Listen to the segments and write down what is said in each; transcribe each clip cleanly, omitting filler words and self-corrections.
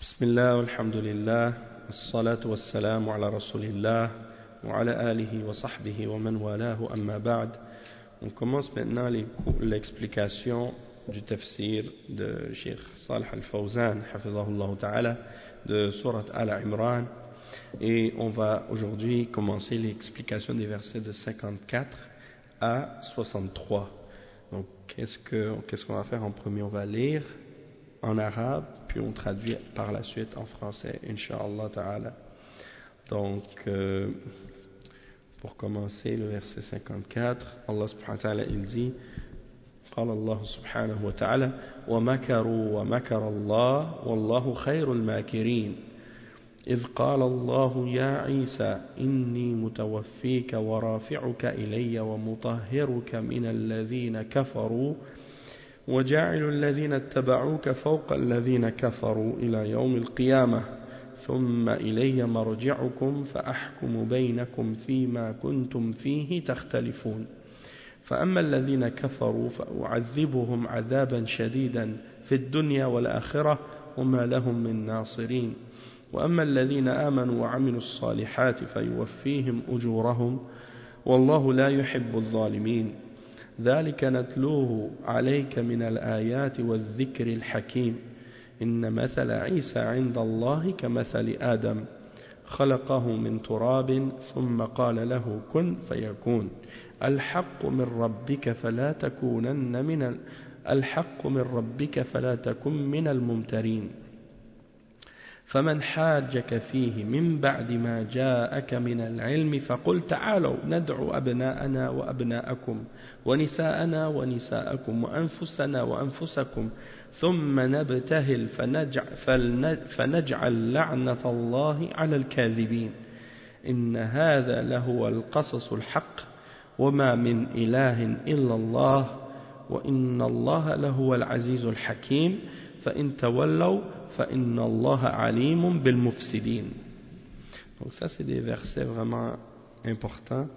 بسم الله والحمد لله والصلاة والسلام على رسول الله وعلى آله وصحبه ومن والاه أما بعد. On commence maintenant l'explication du tafsir de Cheikh Salih Al-Fawzan hafizahullah ta'ala de Surat Al-Imran, et on va aujourd'hui commencer l'explication des versets de 54 à 63. Donc qu'est-ce qu'on va faire en premier? On va lire en arabe, puis on traduit par la suite en français, Inch'Allah ta'ala. Donc, pour commencer, le verset 54, Allah subhanahu wa ta'ala, il dit, قال الله سبحانه وتعالى ومكروا ومكر الله والله خير الماكرين إذ قال الله يا عيسى إني متوفيك ورافعك إلي ومطهرك من الذين كفروا وجاعل الذين اتبعوك فوق الذين كفروا إلى يوم القيامة ثم إلي مرجعكم فأحكم بينكم فيما كنتم فيه تختلفون فأما الذين كفروا فأعذبهم عذابا شديدا في الدنيا والآخرة وما لهم من ناصرين وأما الذين آمنوا وعملوا الصالحات فيوفيهم أجورهم والله لا يحب الظالمين ذلك نتلوه عليك من الآيات والذكر الحكيم إن مثل عيسى عند الله كمثل آدم خلقه من تراب ثم قال له كن فيكون الحق من ربك فلا تكن من الممترين فمن حاجك فيه من بعد ما جاءك من العلم فقل تعالوا ندعو أبناءنا وأبناءكم ونساءنا ونساءكم وأنفسنا وأنفسكم ثم نبتهل فنجعل لعنة الله على الكاذبين إن هذا لهو القصص الحق وما من إله إلا الله وإن الله لهو العزيز الحكيم فإن تولوا فإن الله عليم بالمفسدين. Donc ça, c'est des versets vraiment importants.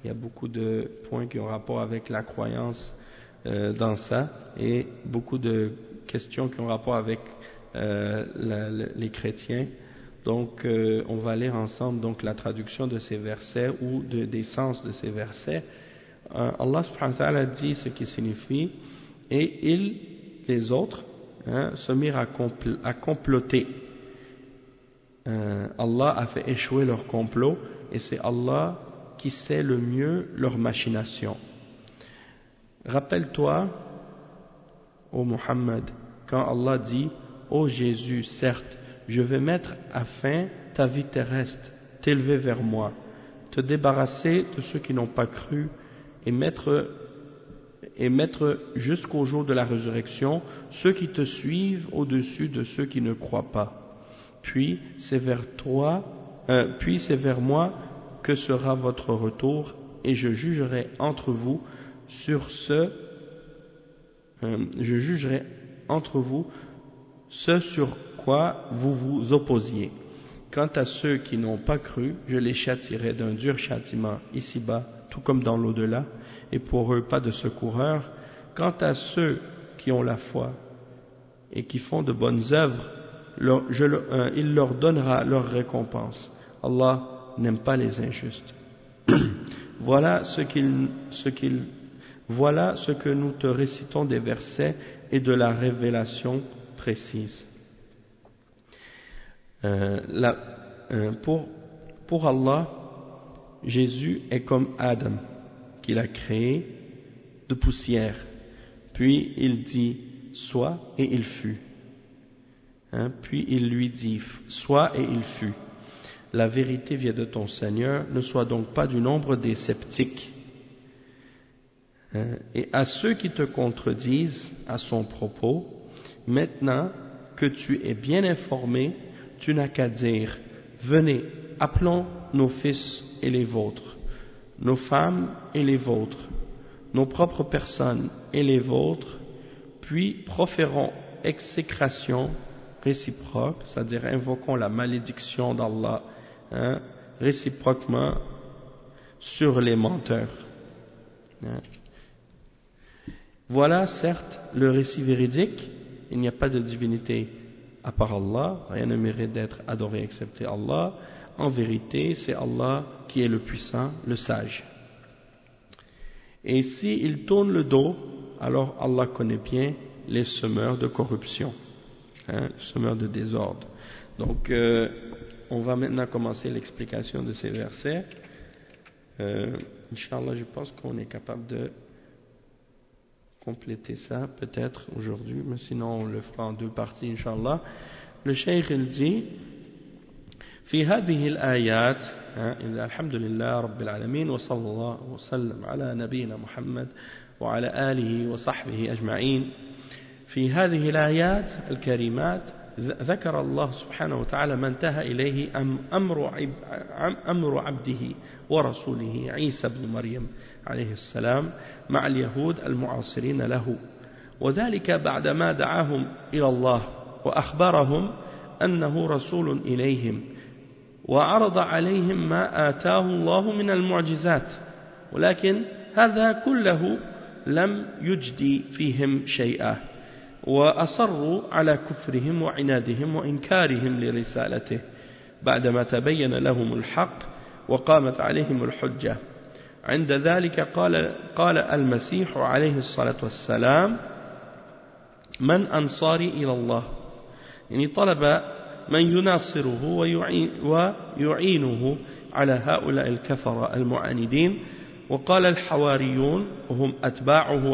Il y a beaucoup de points qui ont rapport avec la croyance dans ça, et beaucoup de questions qui ont rapport avec les chrétiens. Donc on va lire ensemble donc la traduction de ces versets ou des sens de ces versets. Allah subhanahu wa ta'ala dit ce qui signifie, et les autres, se mirent à comploter. Allah a fait échouer leur complot, et c'est Allah qui sait le mieux leur machination. Rappelle-toi, ô Muhammad, quand Allah dit, ô Jésus, certes, je vais mettre à fin ta vie terrestre, t'élever vers moi, te débarrasser de ceux qui n'ont pas cru, et mettre jusqu'au jour de la résurrection ceux qui te suivent au-dessus de ceux qui ne croient pas. Puis c'est vers moi que sera votre retour, et je jugerai entre vous ce sur quoi vous vous opposiez. Quant à ceux qui n'ont pas cru, je les châtierai d'un dur châtiment ici-bas, tout comme dans l'au-delà, et pour eux pas de secoureur. Quant à ceux qui ont la foi et qui font de bonnes œuvres, il leur donnera leur récompense. Allah n'aime pas les injustes. Voilà ce que nous te récitons des versets et de la révélation précise. Pour Allah, Jésus est comme Adam, qu'il a créé de poussière. Puis il dit sois, et il fut. Puis il lui dit sois, et il fut. La vérité vient de ton Seigneur, ne sois donc pas du nombre des sceptiques. Et à ceux qui te contredisent à son propos, maintenant que tu es bien informé, tu n'as qu'à dire venez, appelons nos fils et les vôtres, nos femmes et les vôtres, nos propres personnes et les vôtres, puis proférons exécration réciproque, c'est-à-dire invoquons la malédiction d'Allah réciproquement sur les menteurs. Voilà certes le récit véridique, il n'y a pas de divinité à part Allah, rien ne mérite d'être adoré excepté Allah. En vérité, c'est Allah qui est le puissant, le sage. Et s'ils tournent le dos, alors Allah connaît bien les semeurs de corruption, les semeurs de désordre. Donc, on va maintenant commencer l'explication de ces versets. Inch'Allah, je pense qu'on est capable de compléter ça peut-être aujourd'hui, mais sinon on le fera en deux parties, Inch'Allah. Le cheikh il dit في هذه الآيات الحمد لله رب العالمين وصلى الله وسلم على نبينا محمد وعلى آله وصحبه أجمعين. في هذه الآيات الكريمات ذكر الله سبحانه وتعالى ما انتهى إليه أمر عبده ورسوله عيسى بن مريم عليه السلام مع اليهود المعاصرين له، وذلك بعدما دعاهم إلى الله وأخبرهم أنه رسول إليهم وعرض عليهم ما آتاه الله من المعجزات، ولكن هذا كله لم يجدي فيهم شيئا، وأصروا على كفرهم وعنادهم وإنكارهم لرسالته بعدما تبين لهم الحق وقامت عليهم الحجة. عند ذلك قال المسيح عليه الصلاة والسلام: من أنصاري إلى الله؟ يعني طلب من يناصره ويعينه على هؤلاء الكفرة المعاندين. وقال الحواريون وهم أتباعه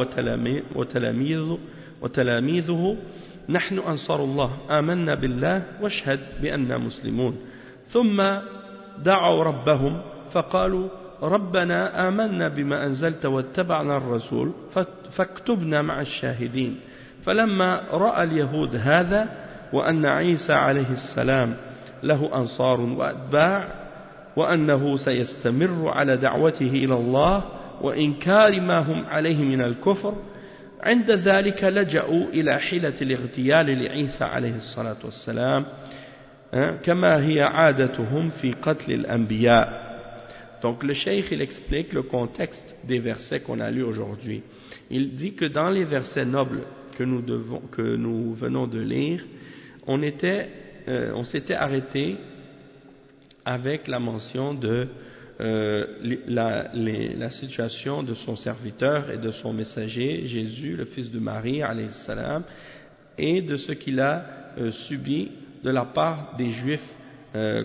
وتلاميذه: نحن أنصار الله آمنا بالله واشهد بأننا مسلمون. ثم دعوا ربهم فقالوا: ربنا آمنا بما أنزلت واتبعنا الرسول فاكتبنا مع الشاهدين. فلما رأى اليهود هذا وأن عيسى عليه السلام له أنصار وأتباع وأنه سيستمر على دعوته إلى الله وإنكار ما هم عليه من الكفر، عند ذلك لجأوا إلى حيلة الاغتيال لعيسى عليه الصلاة والسلام كما هي عادتهم في قتل الأنبياء. Donc le cheikh il explique le contexte des versets qu'on a lus aujourd'hui. Il dit que dans les versets nobles que nous venons de lire, on s'était arrêté avec la mention de la situation de son serviteur et de son messager Jésus, le fils de Marie alayhi salam, et de ce qu'il a subi de la part des Juifs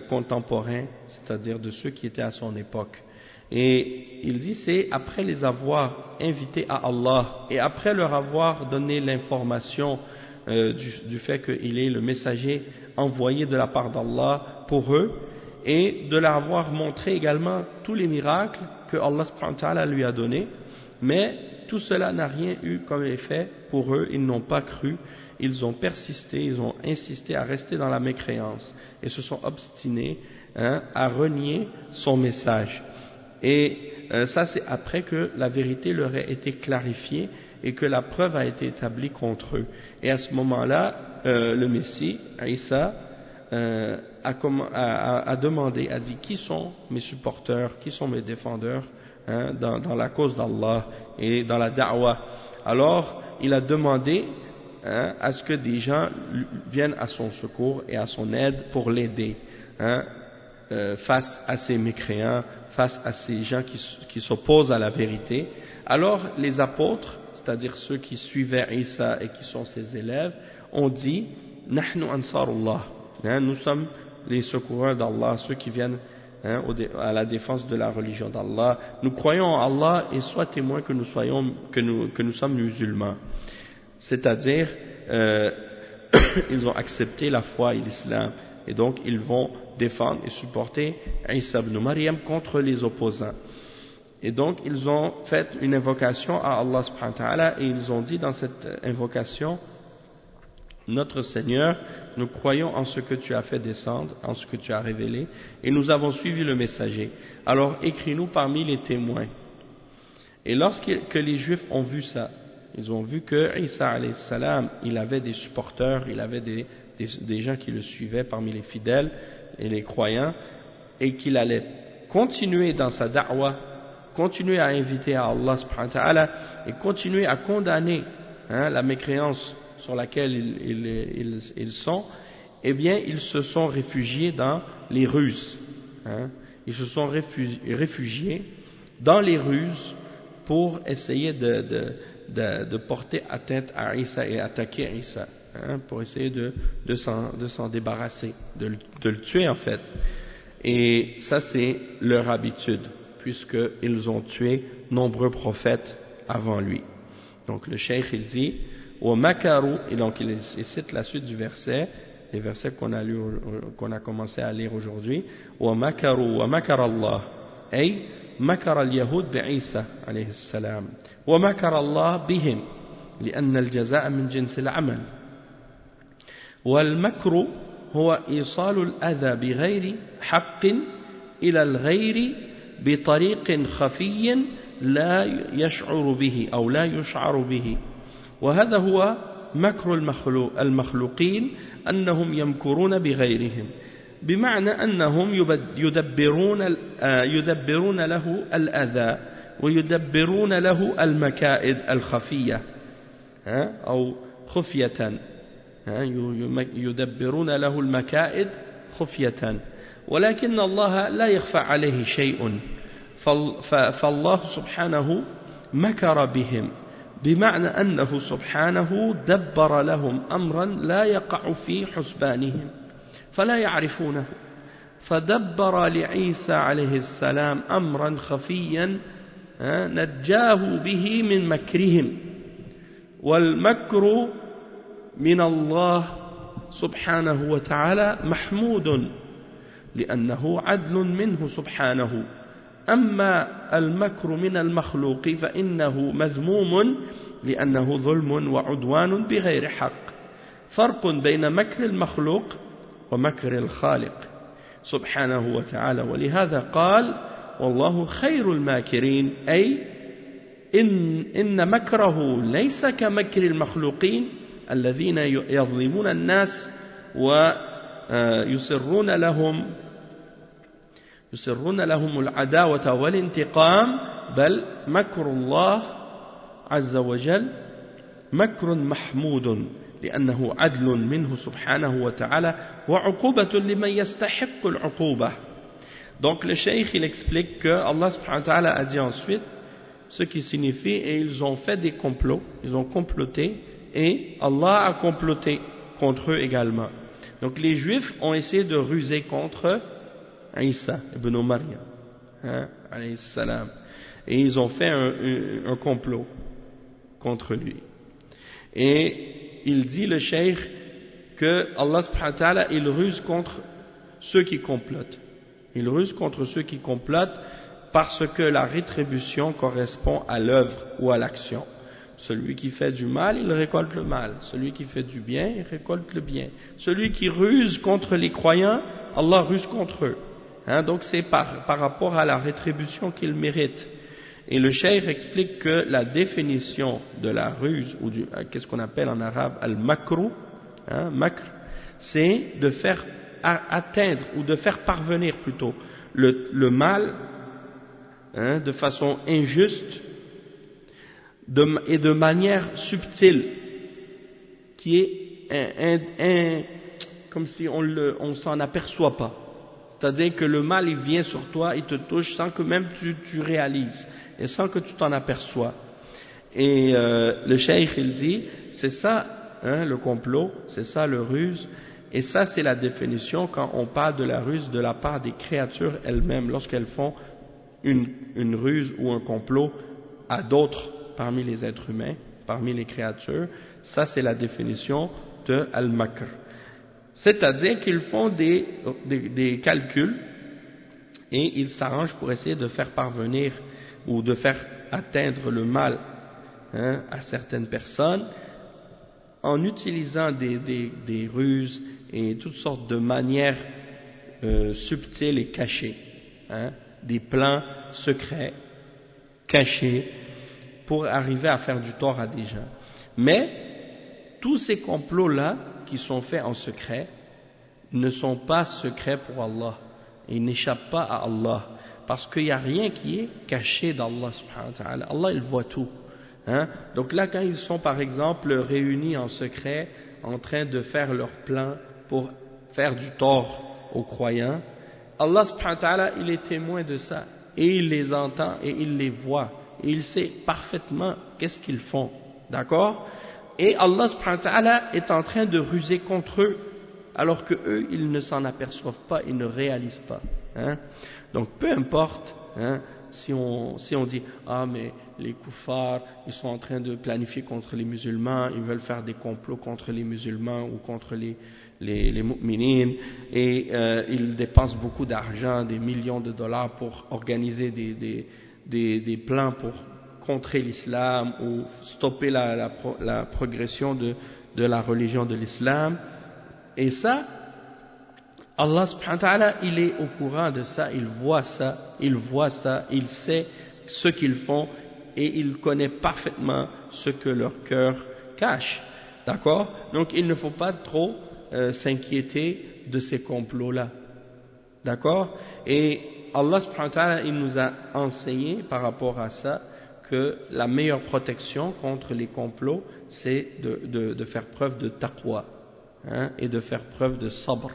contemporains, c'est-à-dire de ceux qui étaient à son époque. Et il dit, c'est après les avoir invités à Allah et après leur avoir donné l'information du fait qu'il est le messager envoyé de la part d'Allah pour eux, et de leur avoir montré également tous les miracles que Allah subhanahu wa ta'ala lui a donnés, mais tout cela n'a rien eu comme effet pour eux. Ils n'ont pas cru, ils ont persisté, ils ont insisté à rester dans la mécréance et se sont obstinés à renier son message. Et ça, c'est après que la vérité leur ait été clarifiée et que la preuve a été établie contre eux. Et à ce moment-là, le Messie, Isa, a demandé, a dit: qui sont mes supporters, qui sont mes défendeurs dans la cause d'Allah et dans la da'wah? Alors, il a demandé à ce que des gens viennent à son secours et à son aide pour l'aider face à ces mécréants, face à ces gens qui s'opposent à la vérité. Alors, les apôtres, c'est-à-dire ceux qui suivaient Isa et qui sont ses élèves, ont dit: Nahnu ansarullah, nous sommes les secoureurs d'Allah, ceux qui viennent à la défense de la religion d'Allah. Nous croyons en Allah et sois témoin que nous sommes musulmans. C'est-à-dire, ils ont accepté la foi et l'islam, et donc ils vont défendre et supporter Isa ibn Maryam contre les opposants. Et donc ils ont fait une invocation à Allah subhanahu wa ta'ala, et ils ont dit dans cette invocation: notre Seigneur, nous croyons en ce que tu as fait descendre, en ce que tu as révélé, et nous avons suivi le messager. Alors écris-nous parmi les témoins. Et lorsque les Juifs ont vu ça, ils ont vu que Isa alayhi salam, il avait des supporters, il avait des gens qui le suivaient parmi les fidèles et les croyants, et qu'il allait continuer dans sa da'wah, continuer à inviter à Allah subhanahu wa ta'ala, et continuer à condamner la mécréance sur laquelle ils sont, eh bien ils se sont réfugiés dans les ruses, hein. Ils se sont réfugiés dans les ruses pour essayer de porter atteinte à Isa et attaquer Isa, hein, pour essayer de s'en débarrasser, de le tuer en fait. Et ça c'est leur habitude, puisqu'ils ont tué nombreux prophètes avant lui. Donc le cheikh il dit وَمَكَرُوا, et donc il cite la suite du verset, les versets qu'on a commencé à lire aujourd'hui. وَمَكَرُوا وَمَكَرَ اللَّهُ أي مكر اليهود بعيسى عليه السلام ومكر الله بهم لأن الجزاء من جنس العمل. والمكر هو إيصال الأذى بغير حق إلى الغير بطريق خفي لا يشعر به أو لا يشعر به. وهذا هو مكر المخلوقين أنهم يمكرون بغيرهم، بمعنى أنهم يدبرون له الأذى ويدبرون له المكائد الخفية أو خفية، يدبرون له المكائد خفية، ولكن الله لا يخفى عليه شيء، فالله سبحانه مكر بهم، بمعنى أنه سبحانه دبر لهم أمرا لا يقع في حسبانهم فلا يعرفونه، فدبر لعيسى عليه السلام أمرا خفيا نجاه به من مكرهم. والمكر من الله سبحانه وتعالى محمود لأنه عدل منه سبحانه، أما المكر من المخلوق فإنه مذموم لأنه ظلم وعدوان بغير حق. فرق بين مكر المخلوق ومكر الخالق سبحانه وتعالى. ولهذا قال والله خير الماكرين، أي إن مكره ليس كمكر المخلوقين الذين يظلمون الناس ويسرون لهم العداوة والانتقام، بل مكر الله عز وجل مكر محمود لأنه عدل منه سبحانه وتعالى وعقوبة لمن يستحق العقوبة. Donc le cheikh il explique que Allah subhanahu wa ta'ala a dit ensuite ce qui signifie et ils ont fait des complots, ils ont comploté et Allah a comploté contre eux également. Donc les juifs ont essayé de ruser contre Isa ibn Maryam, alayhi salam, et ils ont fait un complot contre lui. Et il dit le cheikh que Allah subhanahu wa ta'ala il ruse contre ceux qui complotent. Il ruse contre ceux qui complotent parce que la rétribution correspond à l'œuvre ou à l'action. Celui qui fait du mal, il récolte le mal. Celui qui fait du bien, il récolte le bien. Celui qui ruse contre les croyants, Allah ruse contre eux. Donc c'est par rapport à la rétribution qu'ils méritent. Et le cheikh explique que la définition de la ruse, ou qu'est-ce qu'on appelle en arabe al-makru, makr, c'est de faire atteindre ou de faire parvenir plutôt le mal de façon injuste et de manière subtile, qui est comme si on s'en aperçoit pas. C'est-à-dire que le mal il vient sur toi, il te touche sans que même tu réalises et sans que tu t'en aperçois. Et le cheikh il dit c'est ça le complot, c'est ça le ruse. Et ça, c'est la définition quand on parle de la ruse de la part des créatures elles-mêmes, lorsqu'elles font une ruse ou un complot à d'autres parmi les êtres humains, parmi les créatures. Ça, c'est la définition de al-makr. C'est-à-dire qu'ils font des calculs et ils s'arrangent pour essayer de faire parvenir ou de faire atteindre le mal à certaines personnes en utilisant des ruses et toutes sortes de manières subtiles et cachées, des plans secrets, cachés, pour arriver à faire du tort à des gens. Mais tous ces complots-là qui sont faits en secret ne sont pas secrets pour Allah. Ils n'échappent pas à Allah, parce qu'il n'y a rien qui est caché d'Allah subhanahu wa ta'ala. Allah, il voit tout. Donc là, quand ils sont par exemple réunis en secret en train de faire leur plan pour faire du tort aux croyants, Allah subhanahu wa ta'ala, il est témoin de ça, et il les entend, et il les voit, et il sait parfaitement qu'est-ce qu'ils font, d'accord? Et Allah subhanahu wa ta'ala est en train de ruser contre eux, alors que eux, ils ne s'en aperçoivent pas, ils ne réalisent pas, hein? Donc peu importe, hein, si on dit ah mais les koufars ils sont en train de planifier contre les musulmans, ils veulent faire des complots contre les musulmans ou contre les mu'minines, et ils dépensent beaucoup d'argent, des millions de dollars pour organiser des plans pour contrer l'islam ou stopper la progression de la religion de l'islam. Et ça, Allah subhanahu wa ta'ala, il est au courant de ça, il voit ça, il sait ce qu'ils font et il connaît parfaitement ce que leur cœur cache. D'accord? Donc il ne faut pas trop s'inquiéter de ces complots-là. D'accord? Et Allah subhanahu wa ta'ala, il nous a enseigné par rapport à ça que la meilleure protection contre les complots, c'est de faire preuve de taqwa, hein, et de faire preuve de sabr.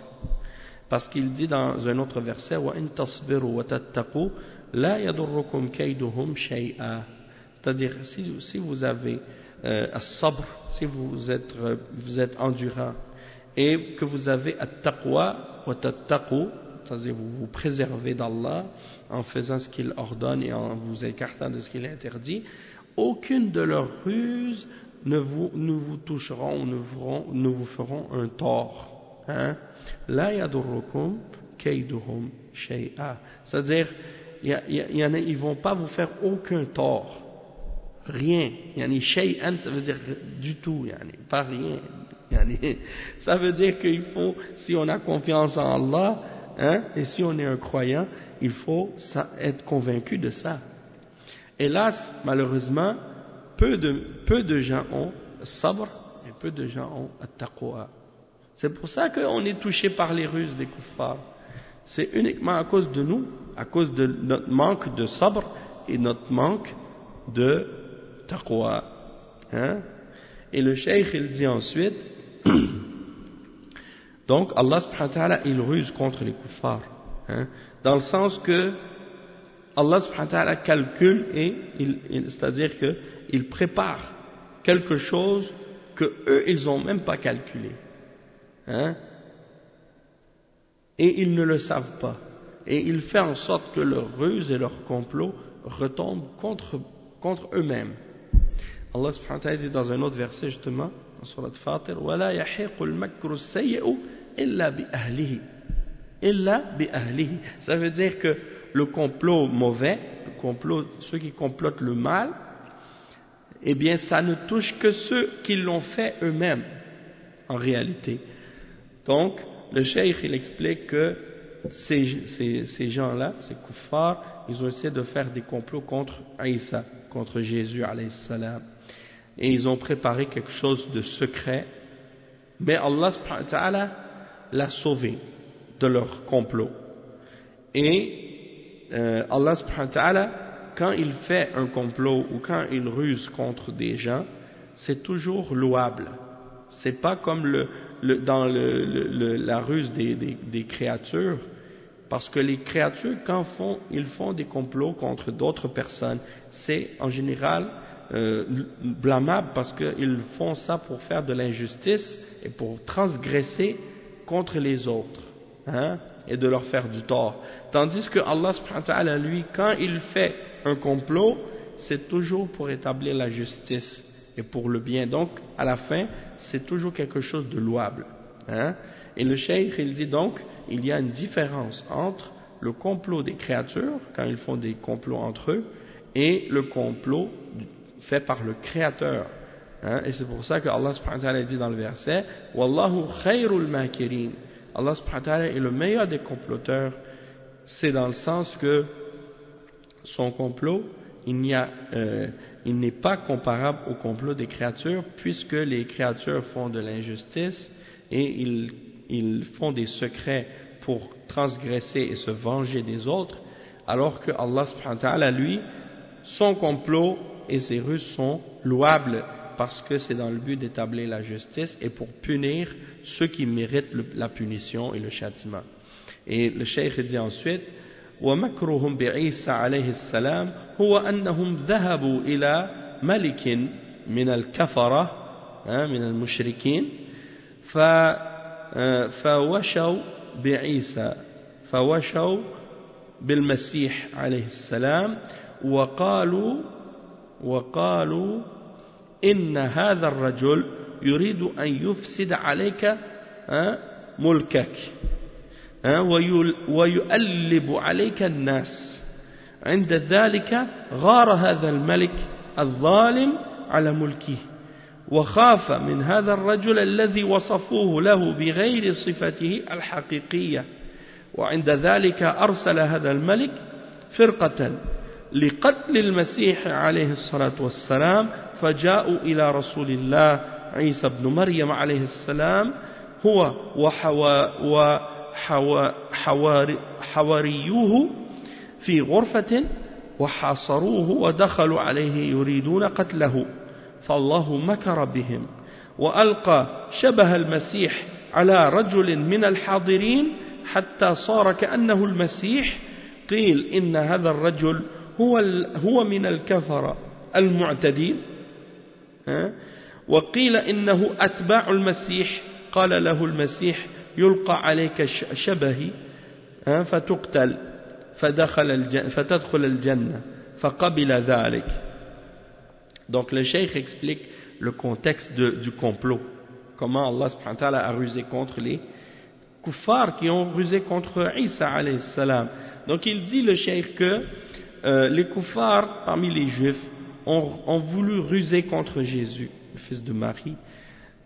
Parce qu'il dit dans un autre verset وَإِن تَصْبِرُوا وَتَتَّقُوا لَا يَضُرُّكُمْ كَيْدُهُمْ شَيْئًا. C'est-à-dire, si vous avez as-sabr, si vous êtes endurant, et que vous avez at-taqwa وَتَتَّقُوا, c'est-à-dire vous vous préservez d'Allah en faisant ce qu'il ordonne et en vous écartant de ce qu'il interdit, aucune de leurs ruses ne vous toucheront ou ne vous feront un tort. Hein? La yadurrukum kayduhum shay'a. C'est-à-dire, ils vont pas vous faire aucun tort. Rien. Yani shay'an, ça veut dire du tout. Yani, pas rien. Yani, ça veut dire qu'il faut, si on a confiance en Allah, hein, et si on est un croyant, il faut être convaincu de ça. Hélas, malheureusement, peu de gens ont sabr et peu de gens ont at-taqwa. C'est pour ça qu'on est touché par les ruses des kuffars. C'est uniquement à cause de nous, à cause de notre manque de sabr et notre manque de taqwa. Hein? Et le cheikh, il dit ensuite, donc Allah subhanahu wa ta'ala, il ruse contre les kuffars. Hein? Dans le sens que Allah subhanahu wa ta'ala calcule et c'est-à-dire qu'il prépare quelque chose que eux, ils n'ont même pas calculé. Hein? Et ils ne le savent pas. Et il fait en sorte que leur ruse et leur complot retombent contre eux-mêmes. Allah subhanahu wa ta'ala dit dans un autre verset justement, dans Surat Fatir, وَلَا يَحِيقُ الْمَكْرُ السَّيِّئُ إِلَّا بِأَهْلِهِ إِلَّا بِأَهْلِهِ. Ça veut dire que le complot mauvais, ceux qui complotent le mal, eh bien ça ne touche que ceux qui l'ont fait eux-mêmes, en réalité. Donc, le cheikh, il explique que ces gens-là, ces kuffars, ils ont essayé de faire des complots contre Isa, contre Jésus, alayhi salam. Et ils ont préparé quelque chose de secret, mais Allah subhanahu wa ta'ala l'a sauvé de leur complot. Et Allah subhanahu wa ta'ala, quand il fait un complot ou quand il ruse contre des gens, c'est toujours louable. C'est pas comme dans la ruse des créatures, parce que les créatures, quand ils font des complots contre d'autres personnes, c'est en général blâmable parce qu'ils font ça pour faire de l'injustice et pour transgresser contre les autres, hein, et de leur faire du tort. Tandis que Allah subhanahu wa ta'ala, lui, quand il fait un complot, c'est toujours pour établir la justice et pour le bien. Donc, à la fin, c'est toujours quelque chose de louable. Hein? Et le cheikh, il dit donc, il y a une différence entre le complot des créatures, quand ils font des complots entre eux, et le complot fait par le Créateur. Hein? Et c'est pour ça que Allah subhanahu wa ta'ala dit dans le verset, Wallahu khayrul makirin. Allah subhanahu wa ta'ala est le meilleur des comploteurs. C'est dans le sens que son complot, il n'est pas comparable au complot des créatures, puisque les créatures font de l'injustice et ils font des secrets pour transgresser et se venger des autres, alors que Allah subhanahu wa ta'ala, lui, son complot et ses ruses sont louables parce que c'est dans le but d'établir la justice et pour punir ceux qui méritent la punition et le châtiment. Et le cheikh dit ensuite ومكرهم بعيسى عليه السلام هو أنهم ذهبوا إلى ملك من الكفرة من المشركين فوشوا بعيسى فوشوا بالمسيح عليه السلام وقالوا إن هذا الرجل يريد أن يفسد عليك ملكك ويؤلب عليك الناس. عند ذلك غار هذا الملك الظالم على ملكه وخاف من هذا الرجل الذي وصفوه له بغير صفته الحقيقية. وعند ذلك أرسل هذا الملك فرقة لقتل المسيح عليه الصلاة والسلام فجاءوا إلى رسول الله عيسى بن مريم عليه السلام هو وحواريوه في غرفة وحاصروه ودخلوا عليه يريدون قتله فالله مكر بهم وألقى شبه المسيح على رجل من الحاضرين حتى صار كأنه المسيح. قيل إن هذا الرجل هو من الكفرة المعتدين وقيل إنه أتباع المسيح. قال له المسيح يلقى عليك شبهي فتقتل فتدخل الجنة فقبل ذلك. Donc le cheikh explique le contexte du complot, comment Allah subhanahu wa ta'ala a rusé contre les kuffars qui ont rusé contre Isa alayhi salam. Donc il dit le cheikh que les kuffars parmi les juifs ont voulu ruser contre Jésus, le fils de Marie,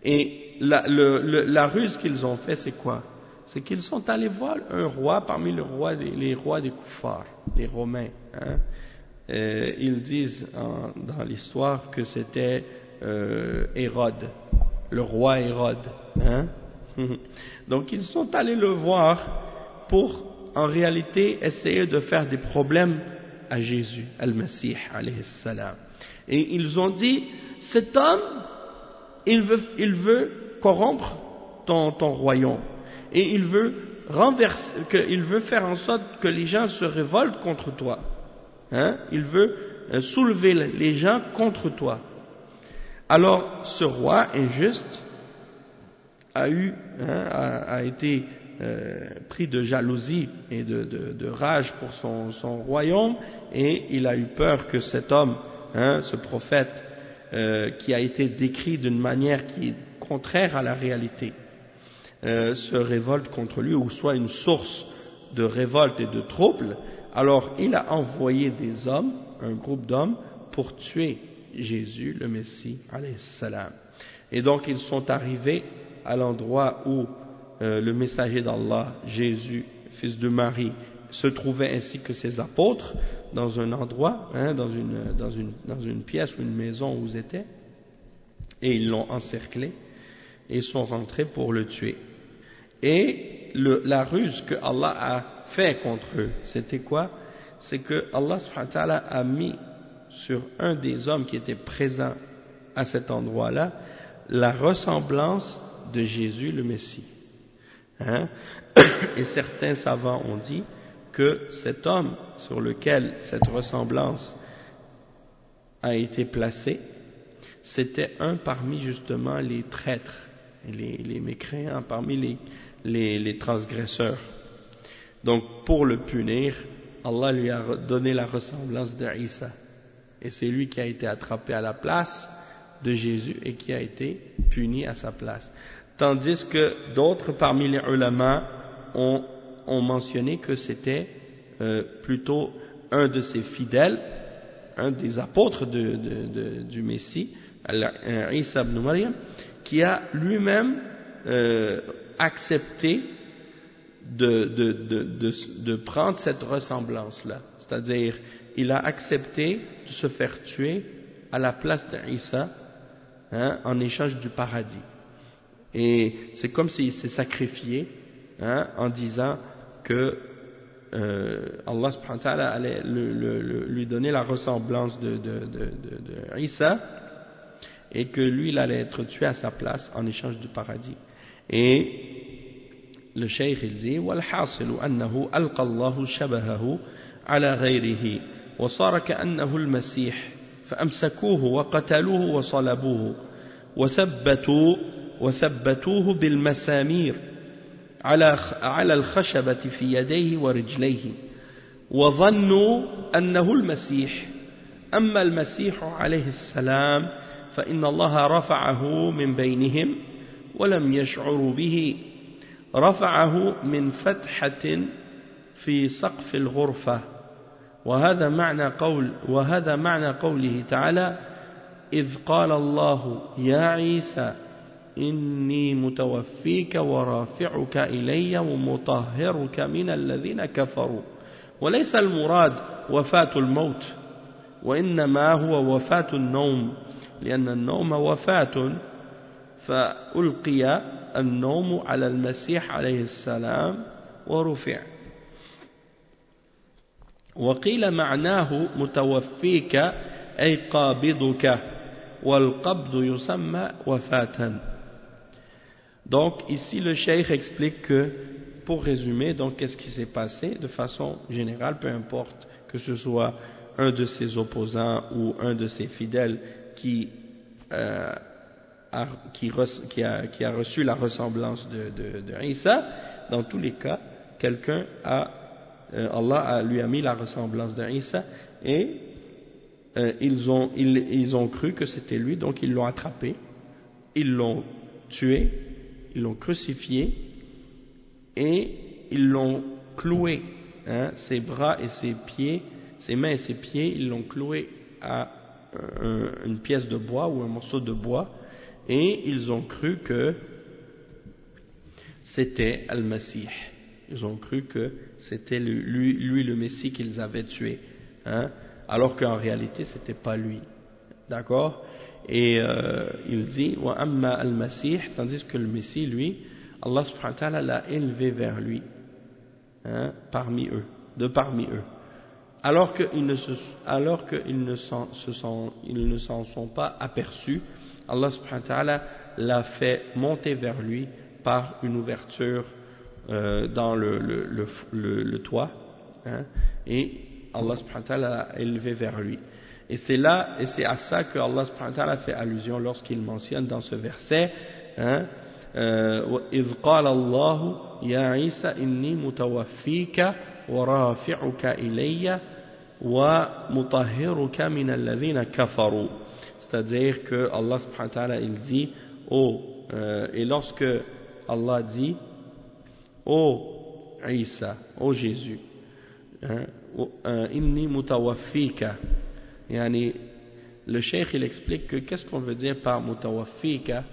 et la ruse qu'ils ont fait c'est quoi? C'est qu'ils sont allés voir un roi parmi les rois des kuffars, les Romains. Ils disent dans l'histoire que c'était Hérode, le roi Hérode. Donc ils sont allés le voir pour en réalité essayer de faire des problèmes à Jésus, al-Masih alayhi salam. Et ils ont dit, cet homme, il veut corrompre ton royaume. Et il veut faire en sorte que les gens se révoltent contre toi. Il veut soulever les gens contre toi. Alors ce roi injuste a été pris de jalousie et de rage pour son royaume, et il a eu peur que cet homme, ce prophète, qui a été décrit d'une manière qui est contraire à la réalité, se révolte contre lui, ou soit une source de révolte et de trouble. Alors il a envoyé des hommes, un groupe d'hommes, pour tuer Jésus, le Messie, alayhi salam. Et donc ils sont arrivés à l'endroit où le messager d'Allah, Jésus, fils de Marie, se trouvait ainsi que ses apôtres, dans un endroit, dans une pièce ou une maison où ils étaient, et ils l'ont encerclé, et ils sont rentrés pour le tuer. Et la ruse que Allah a fait contre eux, c'était quoi? C'est que Allah subhanahu wa ta'ala a mis sur un des hommes qui était présent à cet endroit-là la ressemblance de Jésus le Messie. Et certains savants ont dit que cet homme sur lequel cette ressemblance a été placée, c'était un parmi justement les traîtres, les mécréants, parmi les transgresseurs. Donc pour le punir, Allah lui a donné la ressemblance de Isa, et c'est lui qui a été attrapé à la place de Jésus et qui a été puni à sa place. Tandis que d'autres parmi les ulama ont mentionné que c'était plutôt un de ses fidèles, un des apôtres du Messie, Isa ibn Maryam, qui a lui-même accepté de prendre cette ressemblance-là. C'est-à-dire, il a accepté de se faire tuer à la place d'Isa, en échange du paradis. Et c'est comme s'il s'est sacrifié, en disant que Allah subhanahu wa ta'ala allait lui donner la ressemblance de Isa, et que lui il allait être tué à sa place en échange du paradis. Et le cheikh il dit والحاصل أنه ألقى الله شبهه على غيره وصار كأنه المسيح فأمسكوه وقتلوه وصلبوه وثبتوه بالمسامير على الخشبة في يديه ورجليه وظنوا أنه المسيح. أما المسيح عليه السلام فإن الله رفعه من بينهم ولم يشعروا به، رفعه من فتحة في سقف الغرفة، وهذا معنى قوله تعالى إذ قال الله يا عيسى إني متوفيك ورافعك إلي ومطهرك من الذين كفروا. وليس المراد وفاة الموت، وإنما هو وفاة النوم، لأن النوم وفاة، فألقي النوم على المسيح عليه السلام ورفع. وقيل معناه متوفيك أي قابضك، والقبض يسمى وفاة. Donc ici le cheikh explique que, pour résumer, donc qu'est-ce qui s'est passé de façon générale, peu importe que ce soit un de ses opposants ou un de ses fidèles qui a reçu la ressemblance de Isa, dans tous les cas, Allah lui a mis la ressemblance de Isa, et ils ont cru que c'était lui, donc ils l'ont attrapé, ils l'ont tué, ils l'ont crucifié et ils l'ont cloué, ses bras et ses pieds, ses mains et ses pieds, ils l'ont cloué à une pièce de bois ou un morceau de bois, et ils ont cru que c'était Al-Masih. Ils ont cru que c'était lui le Messie qu'ils avaient tué, alors qu'en réalité c'était pas lui. D'accord? Et il dit wa amma al-Masih, tandis que le Messie, lui, Allah subhanahu wa ta'ala l'a élevé vers lui, parmi eux, alors qu'ils ne s'en sont pas aperçus. Allah subhanahu wa ta'ala l'a fait monter vers lui par une ouverture dans le toit, et Allah subhanahu wa ta'ala l'a élevé vers lui. Et c'est à ça que Allah subhanahu wa ta'ala fait allusion lorsqu'il mentionne dans ce verset إِذْ قَالَ اللَّهُ يَا عِيسَى إِنِّي مُتَوَفِّيكَ وَرَافِعُكَ إِلَيَّ وَمُطَهِّرُكَ مِنَ الَّذِينَ كَفَرُوا. C'est-à-dire que Allah subhanahu wa ta'ala il dit et lorsque Allah dit Isa, Jésus, inni mutawaffika, yani, le cheikh il explique que qu'est-ce qu'on veut dire par mutawaffika.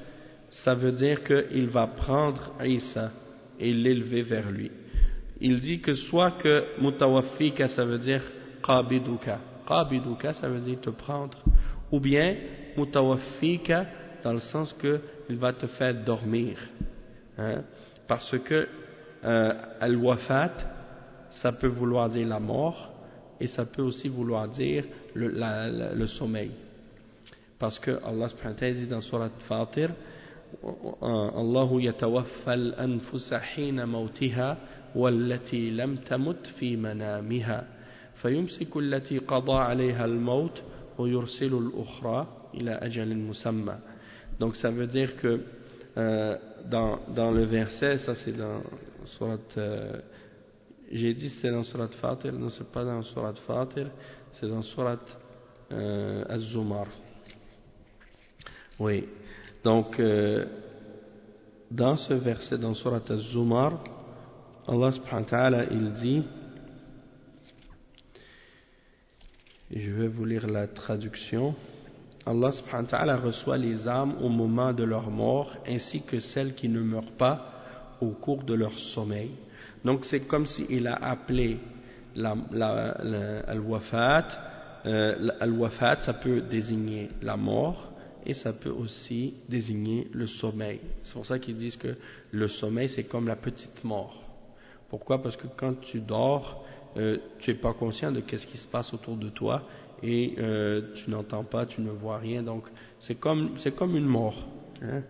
Ça veut dire qu'il va prendre Isa et l'élever vers lui. Il dit que soit que mutawaffika ça veut dire qabiduka ça veut dire te prendre, ou bien mutawaffika dans le sens que il va te faire dormir, parce que al-wafat ça peut vouloir dire la mort, et ça peut aussi vouloir dire le sommeil, parce que Allah subhanahu wa ta'ala dit dans Surat Fatir Allahu yatawaffa al-anfusa hina mawtiha wallati lam tamut fi manamiha fayumsiku allati qada alayha al-maut wa yursilu al-ukhra ila ajalin musamma. Donc ça veut dire que dans le verset, ça c'est dans Surat j'ai dit c'était dans Surat Fatir, non c'est pas dans Surat Fatir, c'est dans Surat Az-Zumar. Oui, donc dans ce verset dans Surat Az-Zumar, Allah subhanahu wa ta'ala il dit, je vais vous lire la traduction. Allah subhanahu wa ta'ala reçoit les âmes au moment de leur mort, ainsi que celles qui ne meurent pas au cours de leur sommeil. Donc c'est comme s'il a appelé al-wafat. Al-wafat ça peut désigner la mort, et ça peut aussi désigner le sommeil. C'est pour ça qu'ils disent que le sommeil c'est comme la petite mort. Pourquoi? Parce que quand tu dors, tu n'es pas conscient de ce qui se passe autour de toi, et tu n'entends pas, tu ne vois rien, donc c'est comme une mort. Hein.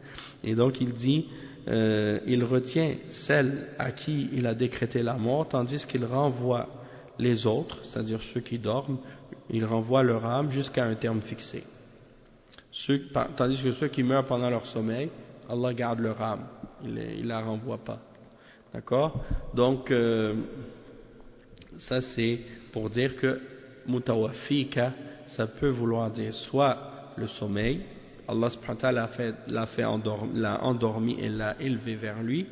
Et donc il dit, il retient celle à qui il a décrété la mort, tandis qu'il renvoie les autres, c'est-à-dire ceux qui dorment, il renvoie leur âme jusqu'à un terme fixé. Tandis que ceux qui meurent pendant leur sommeil, Allah garde leur âme, il la renvoie pas. D'accord? Donc ça c'est pour dire que mutawaffika, ça peut vouloir dire soit le sommeil, Allah subhanahu wa ta'ala l'a endormi et l'a élevé vers lui,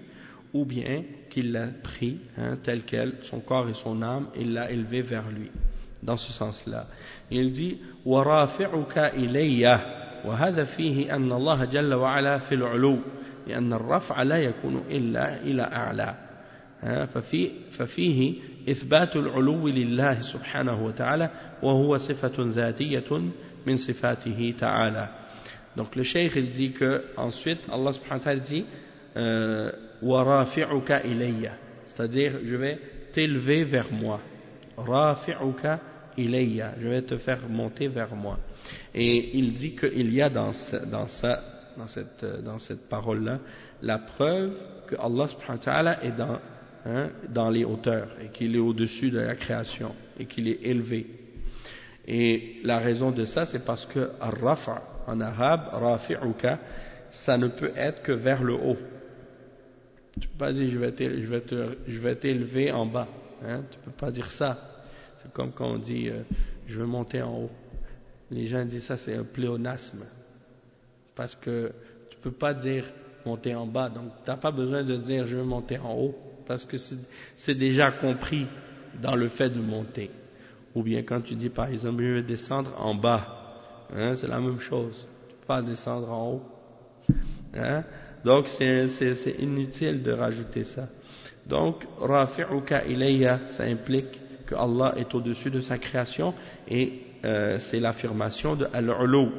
ou bien qu'il l'a pris, hein, tel quel, son corps et son âme, et l'a élevé vers lui. Dans ce sens-là. Il dit وَرَافِعُكَ إِلَيَّ وهذا فيه أن الله جل وعلا في العلو لأن الرفع لا يكون إلا إلى أعلى ففيه إثبات العلو لله سبحانه وتعالى وهو صفة ذاتية من صفاته تعالى. Donc le cheikh il dit que ensuite Allah subhanahu wa ta'ala dit وَرَافِعُكَ إِلَيَّ, c'est-à-dire je vais t'élever vers moi. Rafi'uka ilayya, je vais te faire monter vers moi. Et il dit qu'il y a dans cette parole-là la preuve que Allah subhanahu wa ta'ala est dans les hauteurs et qu'il est au-dessus de la création et qu'il est élevé. Et la raison de ça, c'est parce que ar-rafa en arabe, rafi'uka, ça ne peut être que vers le haut. Tu peux pas dire je vais t'élever en bas. Hein, tu ne peux pas dire ça. C'est comme quand on dit je veux monter en haut. Les gens disent ça, c'est un pléonasme. Parce que tu ne peux pas dire monter en bas. Donc tu n'as pas besoin de dire je veux monter en haut. Parce que c'est déjà compris dans le fait de monter. Ou bien quand tu dis par exemple je veux descendre en bas. Hein, c'est la même chose. Tu ne peux pas descendre en haut. Hein, donc c'est inutile de rajouter ça. Donc, rafi'uka ilayya, ça implique que Allah est au-dessus de sa création et c'est l'affirmation de al-ulu,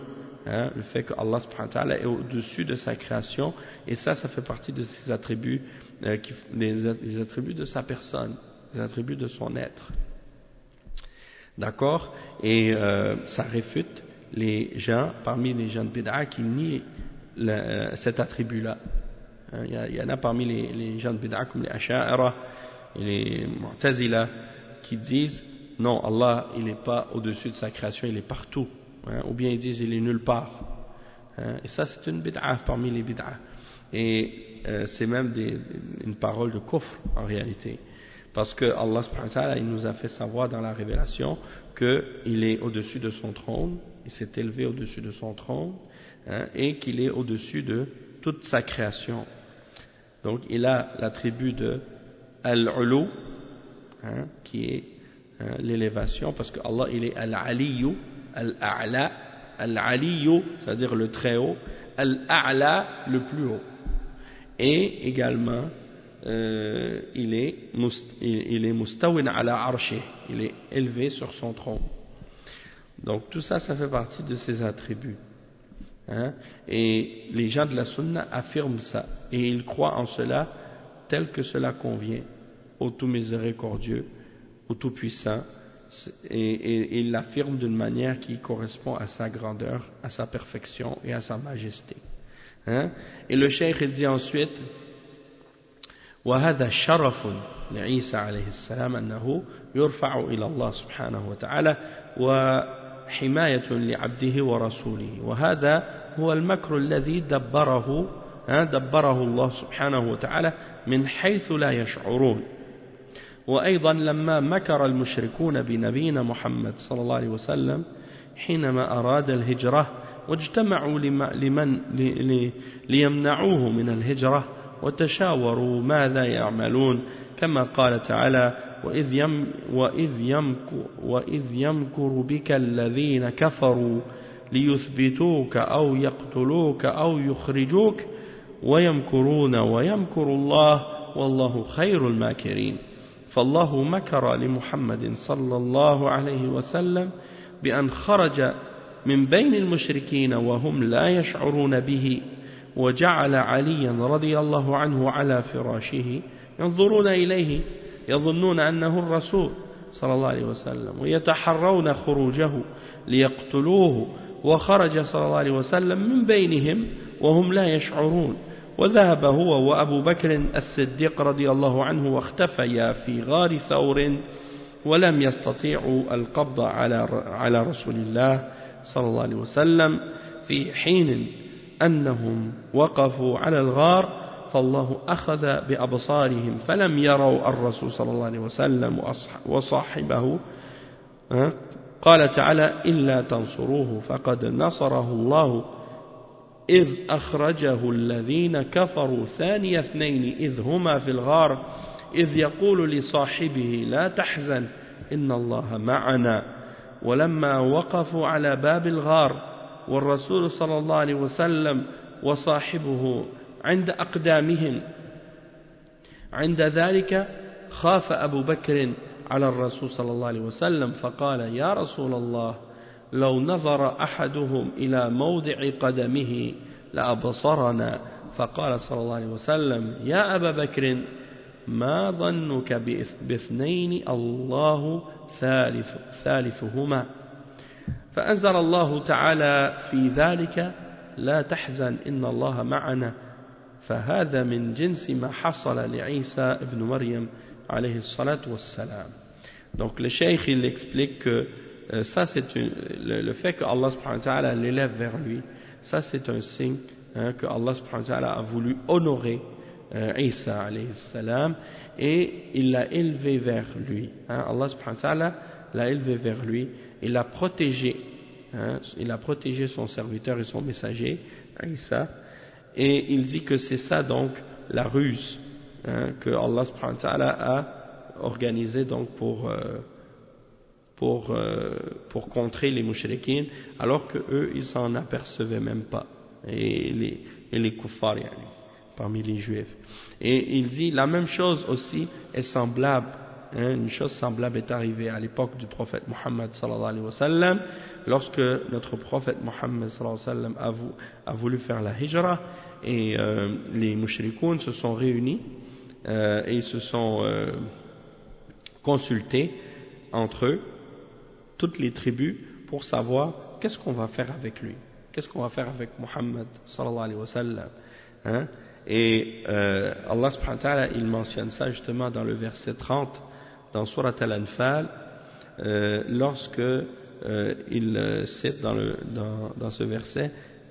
hein, le fait que Allah subhanahu wa ta'ala est au-dessus de sa création et ça fait partie de ses attributs, les attributs de sa personne, les attributs de son être. D'accord? Et ça réfute les gens, parmi les gens de bid'a qui nient cet attribut-là. Il y en a parmi les gens de bid'a comme les Asha'ira et les Mu'tazila qui disent non, Allah il n'est pas au-dessus de sa création, il est partout, hein, ou bien ils disent il est nulle part, hein, et ça c'est une bid'a parmi les bid'a et c'est même une parole de kufr en réalité parce que Allah subhanahu wa ta'ala il nous a fait savoir dans la révélation qu'il est au-dessus de son trône, il s'est élevé au-dessus de son trône, hein, et qu'il est au-dessus de toute sa création. Donc il a l'attribut de al-ulu, hein, qui est l'élévation, parce que Allah il est al-aliyu, al-a'la, al-aliyu, c'est-à-dire le très haut, al-a'la, le plus haut. Et également il est mustawin ala arshih, il est élevé sur son trône. Donc tout ça, ça fait partie de ses attributs. Hein? Et les gens de la sunna affirment ça et ils croient en cela tel que cela convient au tout miséricordieux, au tout puissant, et ils l'affirment d'une manière qui correspond à sa grandeur, à sa perfection et à sa majesté. Hein? Et le cheikh il dit ensuite وهذا شرف لعيسى عليه السلام أنه يرفع إلى الله سبحانه وتعالى وحماية لعبده ورسوله وهذا هو المكر الذي دبره الله سبحانه وتعالى من حيث لا يشعرون. وأيضا لما مكر المشركون بنبينا محمد صلى الله عليه وسلم حينما أراد الهجرة واجتمعوا ليمنعوه من الهجرة وتشاوروا ماذا يعملون كما قال تعالى وإذ يمكر بك الذين كفروا ليثبتوك أو يقتلوك أو يخرجوك ويمكرون ويمكر الله والله خير الماكرين. فالله مكر لمحمد صلى الله عليه وسلم بأن خرج من بين المشركين وهم لا يشعرون به وجعل عليا رضي الله عنه على فراشه ينظرون إليه يظنون أنه الرسول صلى الله عليه وسلم ويتحرون خروجه ليقتلوه وخرج صلى الله عليه وسلم من بينهم وهم لا يشعرون وذهب هو وأبو بكر الصديق رضي الله عنه واختفيا في غار ثور ولم يستطيعوا القبض على رسول الله صلى الله عليه وسلم في حين أنهم وقفوا على الغار فالله أخذ بأبصارهم فلم يروا الرسول صلى الله عليه وسلم وصاحبه. قال تعالى إلا تنصروه فقد نصره الله إذ أخرجه الذين كفروا ثاني اثنين إذ هما في الغار إذ يقول لصاحبه لا تحزن إن الله معنا ولما وقفوا على باب الغار والرسول صلى الله عليه وسلم وصاحبه عند أقدامهم عند ذلك خاف أبو بكر على الرسول صلى الله عليه وسلم فقال يا رسول الله لو نظر أحدهم إلى موضع قدمه لأبصرنا فقال صلى الله عليه وسلم يا أبا بكر ما ظنك باثنين الله ثالثهما فأنزل الله تعالى في ذلك لا تحزن إن الله معنا فهذا من جنس ما حصل لعيسى ابن مريم عليه الصلاة والسلام. Donc le cheikh il explique que ça c'est le fait que Allah subhanahu wa ta'ala l'élève vers lui, ça c'est un signe que Allah subhanahu wa ta'ala a voulu honorer Isa alayhi salam et il l'a élevé vers lui. Allah subhanahu wa ta'ala l'a élevé vers lui, il a protégé son serviteur et son messager Isa, et il dit que c'est ça donc la ruse que Allah subhanahu wa ta'ala a organisée donc pour contrer les mushrikines alors que eux ils s'en apercevaient même pas, et les kuffars parmi les juifs. Et il dit la même chose aussi est semblable, une chose semblable est arrivée à l'époque du prophète Muhammad sallallahu alayhi wa sallam, lorsque notre prophète Muhammad sallallahu alayhi wa sallam a voulu faire la hijra, et les mushrikoun se sont réunis et ils se sont consultés entre eux, toutes les tribus, pour savoir qu'est-ce qu'on va faire avec lui, qu'est-ce qu'on va faire avec Muhammad sallallahu alayhi wa sallam. Et Allah subhanahu wa ta'ala il mentionne ça justement dans le verset 30 dans Surat Al-Anfal, lorsque il cite dans ce verset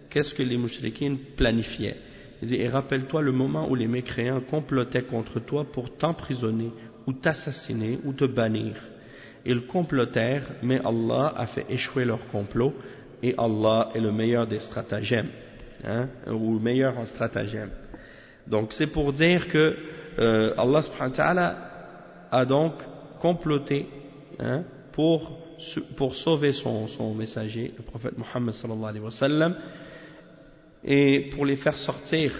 qu'est-ce que les mushrikines planifiaient. Il dit, et rappelle-toi le moment où les mécréants complotaient contre toi pour t'emprisonner ou t'assassiner ou te bannir. Ils complotèrent, mais Allah a fait échouer leur complot, et Allah est le meilleur des stratagèmes, ou le meilleur en stratagème. Donc c'est pour dire que Allah subhanahu wa ta'ala a donc comploté pour sauver son messager, le prophète Muhammad sallallahu alayhi wa sallam, et pour les faire sortir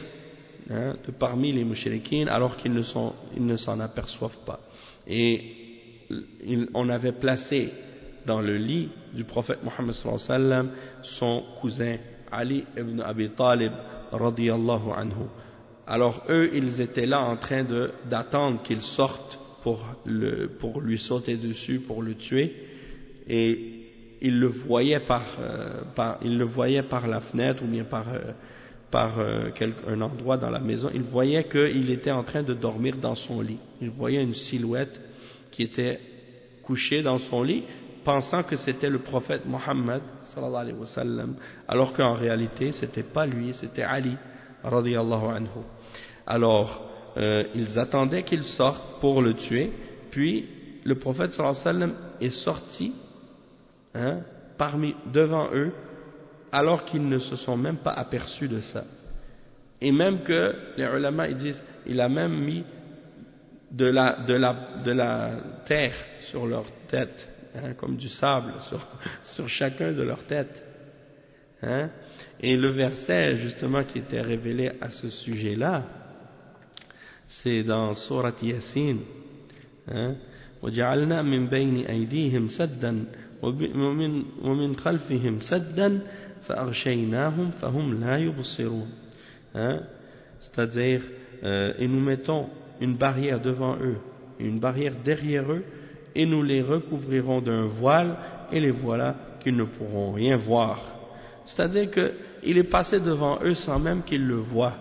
de parmi les mushrikines alors qu'ils ne s'en aperçoivent pas. Et on avait placé dans le lit du prophète Muhammad sallallahu alayhi wa sallam son cousin Ali ibn Abi Talib radiyallahu anhu. Alors eux ils étaient là en train d'attendre qu'il sorte pour lui sauter dessus, pour le tuer, et il le voyait par la fenêtre ou bien par un endroit dans la maison. Il voyait qu'il était en train de dormir dans son lit. Il voyait une silhouette qui était couchée dans son lit, pensant que c'était le prophète Muhammad sallallahu alayhi wa sallam, alors qu'en réalité c'était pas lui, c'était Ali radiyallahu anhu. Alors ils attendaient qu'il sorte pour le tuer, puis le prophète sallallahu alayhi wa sallam est sorti devant eux, alors qu'ils ne se sont même pas aperçus de ça. Et même que les ulama ils disent, il a même mis de la terre sur leur tête, comme du sable sur chacun de leurs têtes. Et le verset justement qui était révélé à ce sujet-là, c'est dans Surat Yasin. وَجَعَلْنَا مِنْ بَيْنِ أَيْدِيهِمْ سَدًّا وَمِنْ خَلْفِهِمْ سَدًّا فَأَغْشَيْنَاهُمْ فَهُمْ لَا يُبْصِرُونَ. C'est-à-dire, et nous mettons une barrière devant eux, une barrière derrière eux, et nous les recouvrirons d'un voile, et les voilà qu'ils ne pourront rien voir. C'est-à-dire qu'il est passé devant eux sans même qu'ils le voient.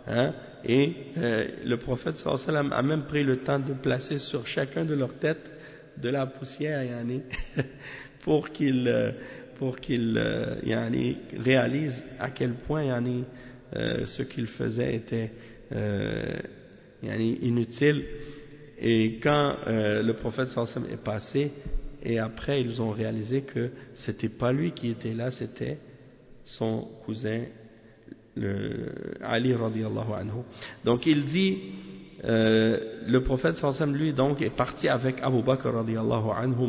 Hein? Et le prophète sallallahu alayhi wa sallam a même pris le temps de placer sur chacun de leurs têtes de la poussière, yani, pour qu'ils réalisent à quel point yani, ce qu'ils faisaient était inutile. Et quand le prophète sallallahu alayhi wa sallam est passé, et après ils ont réalisé que c'était pas lui qui était là, c'était son cousin Ali radiyallahu anhu. Donc il dit, le prophète sallallahu alayhi wa sallam lui donc est parti avec Abu Bakr radiyallahu anhu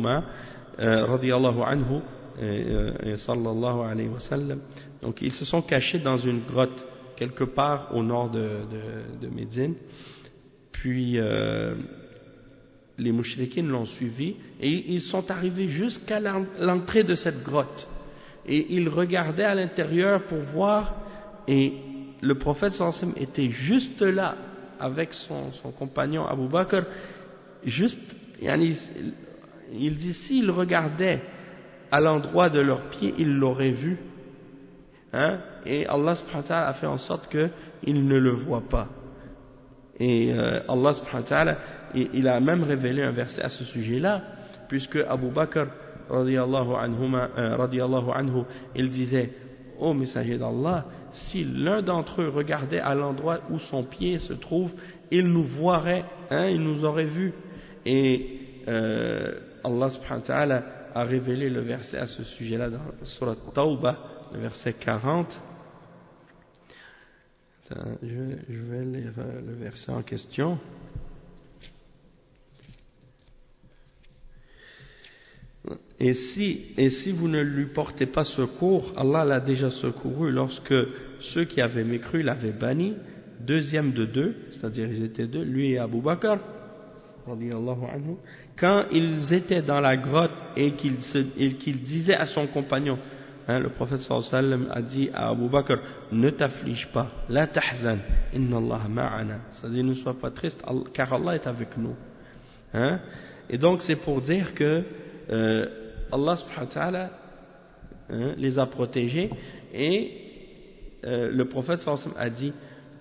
sallallahu alayhi wa sallam. Donc ils se sont cachés dans une grotte quelque part au nord de Médine. Puis les mouchriquines l'ont suivi et ils sont arrivés jusqu'à l'entrée de cette grotte. Et ils regardaient à l'intérieur pour voir, et le prophète sallallahu alayhi wa sallam était juste là avec son compagnon Abu Bakr. Juste, il dit, s'ils regardaient à l'endroit de leurs pieds, ils l'auraient vu. Hein? Et Allah subhanahu wa ta'ala a fait en sorte qu'ils ne le voient pas. Et Allah subhanahu wa ta'ala, il a même révélé un verset à ce sujet-là, puisque Abu Bakr radiyallahu anhu, il disait, ô messager d'Allah, si l'un d'entre eux regardait à l'endroit où son pied se trouve, il nous voirait, hein, il nous aurait vus. Et Allah subhanahu wa ta'ala a révélé le verset à ce sujet-là dans Surat Tawbah, le verset 40. Je vais lire le verset en question. Et si vous ne lui portez pas secours, Allah l'a déjà secouru lorsque ceux qui avaient mécru l'avaient banni, deuxième de deux, c'est-à-dire ils étaient deux, lui et Abu Bakr, quand ils étaient dans la grotte et qu'il disait à son compagnon, hein, le prophète sallallahu alayhi wa sallam a dit à Abu Bakr, ne t'afflige pas, la tahzan, inna Allah ma'ana, c'est-à-dire ne sois pas triste car Allah est avec nous. Hein? Et donc c'est pour dire que Allah subhanahu wa ta'ala les a protégés, et le prophète sallallahu alayhi wa sallam a dit,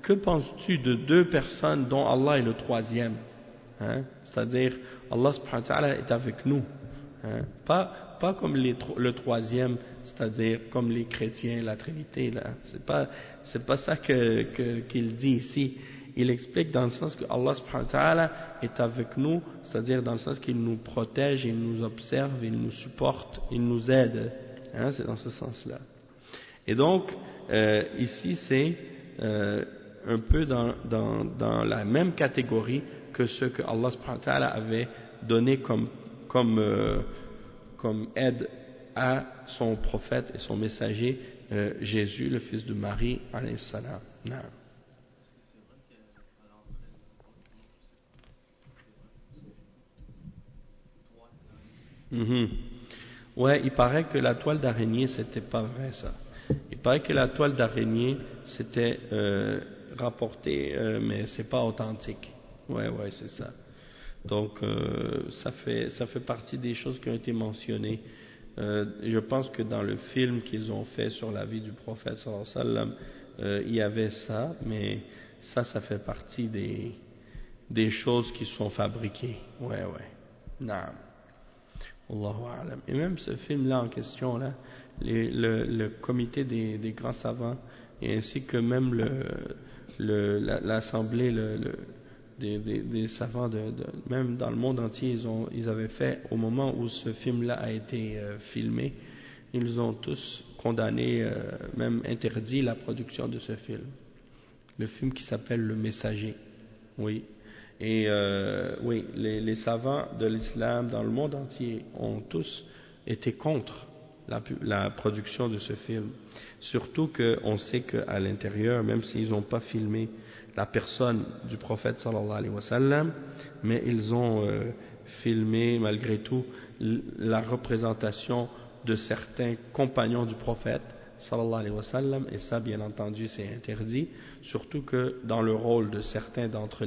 que penses-tu de deux personnes dont Allah est le troisième? Hein? C'est-à-dire Allah subhanahu wa ta'ala est avec nous, hein? Pas comme le troisième, c'est-à-dire comme les chrétiens, la Trinité là. C'est pas ça qu'il dit ici. Il explique dans le sens que Allah subhanahu wa ta'ala est avec nous, c'est-à-dire dans le sens qu'il nous protège, il nous observe, il nous supporte, il nous aide. Hein, c'est dans ce sens-là. Et donc, ici c'est un peu dans la même catégorie que ce que Allah subhanahu wa ta'ala avait donné comme aide à son prophète et son messager, Jésus, le fils de Marie, alayhi salam. Ouais, il paraît que la toile d'araignée, c'était pas vrai ça. Il paraît que la toile d'araignée, c'était rapporté, mais c'est pas authentique. Ouais, c'est ça. Donc, ça fait partie des choses qui ont été mentionnées. Je pense que dans le film qu'ils ont fait sur la vie du prophète sallallahu alayhi wa sallam, il y avait ça, mais ça fait partie des choses qui sont fabriquées. Ouais. Naam. Allahu a'lam. Et même ce film-là en question, là, le comité des grands savants, et ainsi que même l'assemblée des savants même dans le monde entier, ils avaient fait, au moment où ce film-là a été filmé, ils ont tous condamné, même interdit la production de ce film. Le film qui s'appelle Le Messager. Oui. Et oui, les savants de l'islam dans le monde entier ont tous été contre la production de ce film. Surtout qu'on sait qu'à l'intérieur, même s'ils n'ont pas filmé la personne du prophète sallallahu alayhi wa sallam, mais ils ont filmé malgré tout la représentation de certains compagnons du prophète sallallahu alayhi wa sallam, et ça bien entendu c'est interdit, surtout que dans le rôle de certains d'entre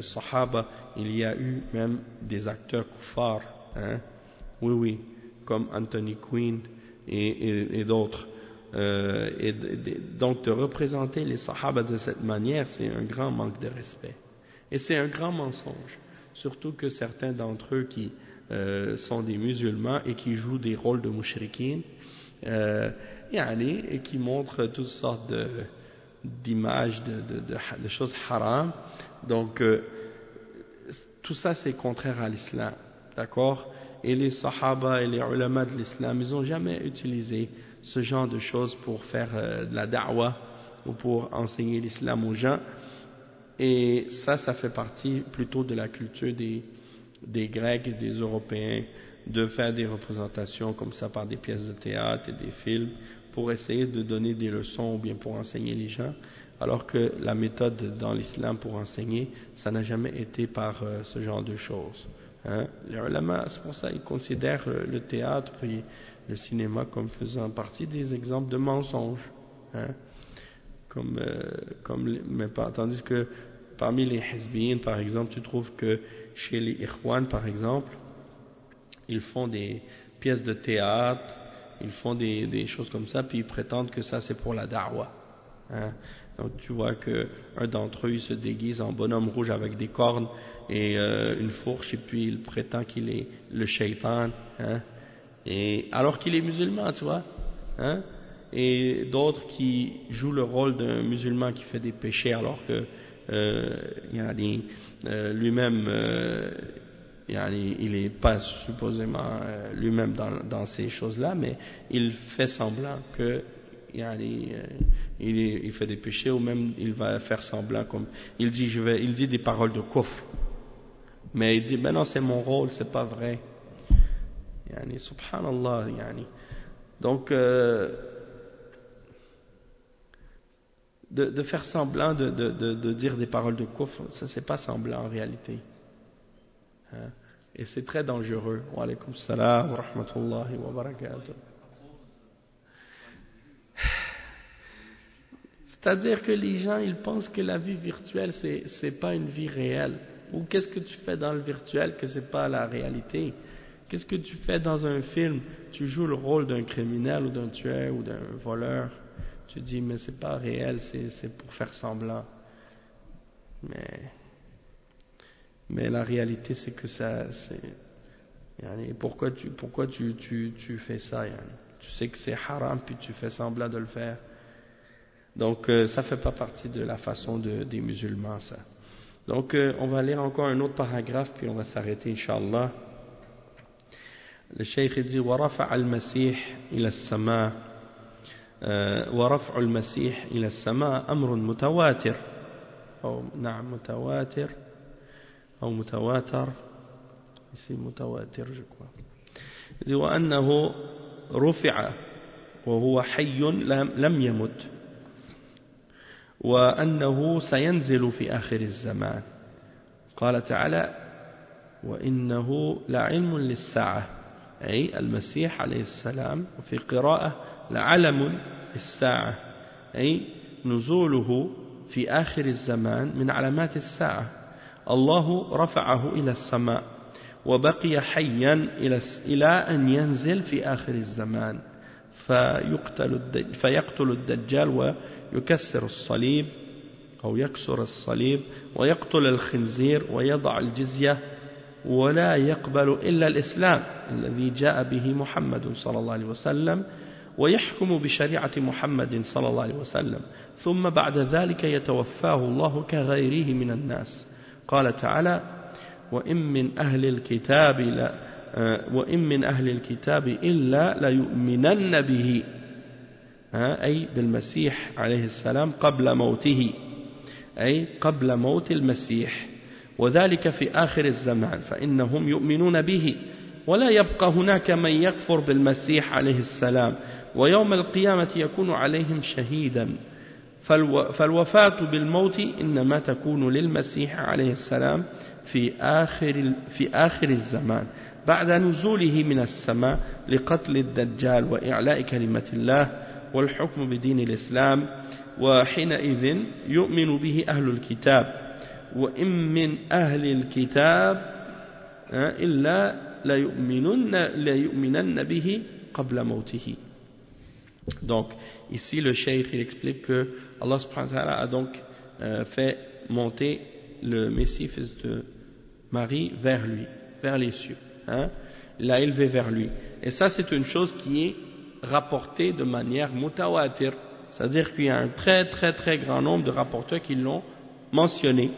Sahaba, il y a eu même des acteurs kuffars, hein, oui, comme Anthony Quinn et d'autres. Donc de représenter les Sahaba de cette manière, c'est un grand manque de respect. Et c'est un grand mensonge. Surtout que certains d'entre eux qui sont des musulmans et qui jouent des rôles de mouchriquins, et qui montrent toutes sortes d'images, de choses haram. Donc, tout ça c'est contraire à l'islam. D'accord? Et les Sahaba et les ulama de l'islam, ils n'ont jamais utilisé ce genre de choses pour faire de la da'wah ou pour enseigner l'islam aux gens. Et ça fait partie plutôt de la culture des Grecs et des Européens de faire des représentations comme ça par des pièces de théâtre et des films pour essayer de donner des leçons ou bien pour enseigner les gens, alors que la méthode dans l'islam pour enseigner, ça n'a jamais été par ce genre de choses. Hein? Les ulama, c'est pour ça qu'ils considèrent le théâtre et le cinéma comme faisant partie des exemples de mensonges. Hein? Tandis que parmi les hizbiyin, par exemple, tu trouves que chez les ikhwan, par exemple, ils font des pièces de théâtre, ils font des choses comme ça, puis ils prétendent que ça c'est pour la da'wah. Hein? Donc tu vois qu'un d'entre eux il se déguise en bonhomme rouge avec des cornes et une fourche, et puis il prétend qu'il est le shaitan, hein? Et alors qu'il est musulman, tu vois, hein? Et d'autres qui jouent le rôle d'un musulman qui fait des péchés alors que lui-même il n'est pas supposément lui-même dans ces choses-là, mais il fait semblant que il fait des péchés, ou même il va faire semblant comme il dit des paroles de kufr, mais il dit ben non, c'est mon rôle, c'est pas vrai. Subhanallah. Donc de faire semblant de dire des paroles de kufr, ça c'est pas semblant en réalité. Hein? Et c'est très dangereux. Wa alaykum salam wa rahmatullahi wa barakatuh. C'est-à-dire que les gens, ils pensent que la vie virtuelle, c'est pas une vie réelle. Ou qu'est-ce que tu fais dans le virtuel que c'est pas la réalité? Qu'est-ce que tu fais dans un film? Tu joues le rôle d'un criminel ou d'un tueur ou d'un voleur. Tu dis, mais c'est pas réel, c'est pour faire semblant. Mais la réalité, c'est que ça, pourquoi tu fais ça? Tu sais que c'est haram, puis tu fais semblant de le faire. Donc, ça fait pas partie de la façon des musulmans, ça. Donc, on va lire encore un autre paragraphe, puis on va s'arrêter, Inch'Allah. Le cheikh dit, وَرَفَعَ الْمَسِيحِ إِلَى السَّمَاءِ ورفع المسيح إلى السماء أمر متواتر أو نعم متواتر أو متواتر ici متواتر je crois. وأنه رفع وهو حي لم يمت وأنه سينزل في آخر الزمان. قال تعالى وإنه لعلم للساعة، أي المسيح عليه السلام، وفي قراءة لعلم الساعة، أي نزوله في آخر الزمان من علامات الساعة. الله رفعه إلى السماء وبقي حيا إلى أن ينزل في آخر الزمان فيقتل الدجال ويكسر الصليب أو يكسر الصليب ويقتل الخنزير ويضع الجزية ولا يقبل إلا الإسلام الذي جاء به محمد صلى الله عليه وسلم ويحكم بشريعة محمد صلى الله عليه وسلم ثم بعد ذلك يتوفاه الله كغيره من الناس. قال تعالى وإن من أهل الكتاب إلا ليؤمنن به، أي بالمسيح عليه السلام قبل موته، أي قبل موت المسيح، وذلك في آخر الزمان فإنهم يؤمنون به ولا يبقى هناك من يكفر بالمسيح عليه السلام ويوم القيامة يكون عليهم شهيدا. فالوفاة بالموت إنما تكون للمسيح عليه السلام في آخر الزمان بعد نزوله من السماء لقتل الدجال وإعلاء كلمة الله والحكم بدين الإسلام، وحينئذ يؤمن به أهل الكتاب وإن من أهل الكتاب إلا ليؤمنن به قبل موته. Donc ici le cheikh il explique que Allah subhanahu wa ta'ala a donc fait monter le Messie fils de Marie vers lui, vers les cieux, il l'a élevé vers lui, et ça c'est une chose qui est rapportée de manière mutawatir, c'est-à-dire qu'il y a un très très très grand nombre de rapporteurs qui l'ont mentionné,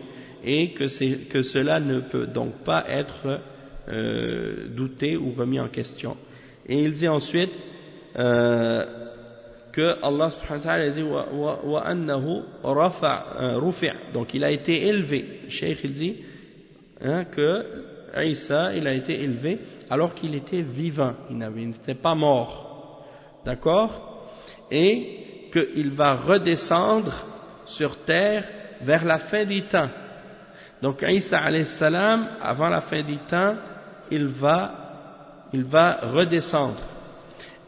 et que cela ne peut donc pas être douté ou remis en question. Et il dit ensuite que Allah subhanahu wa ta'ala dit wa annahu rufi', donc il a été élevé. Le cheikh il dit que Isa il a été élevé alors qu'il était vivant, il n'était pas mort, d'accord, et qu'il va redescendre sur terre vers la fin des temps. Donc Isa alayhi salam, avant la fin des temps, il va redescendre.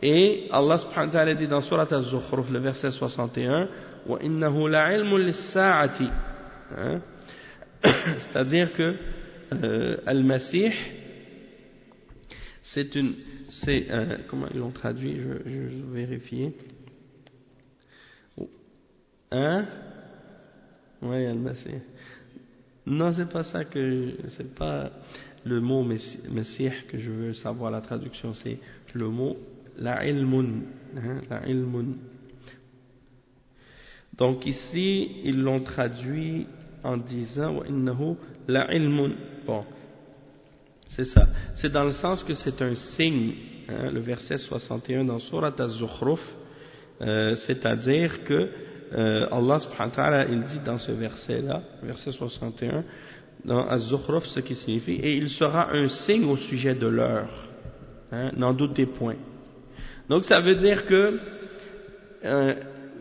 Et Allah subhanahu wa ta'ala dit dans Surat Az-Zukhruf, le verset 61, wa innahu la'ilmun lis-sa'ati, c'est-à-dire que Al-Masih, comment ils l'ont traduit, je vais vérifier. Oui, Al-Masih. Non, c'est pas ça c'est pas le mot Messie que je veux savoir la traduction, c'est le mot la ilmun. Donc ici, ils l'ont traduit en disant wa innahu la ilmun. Bon, c'est ça. C'est dans le sens que c'est un signe, le verset 61 dans Surat Az-Zukhruf, c'est-à-dire que Allah subhanahu wa ta'ala, il dit dans ce verset-là, verset 61, dans Az-Zukhruf, ce qui signifie, et il sera un signe au sujet de l'heure, n'en doutez point. Donc ça veut dire que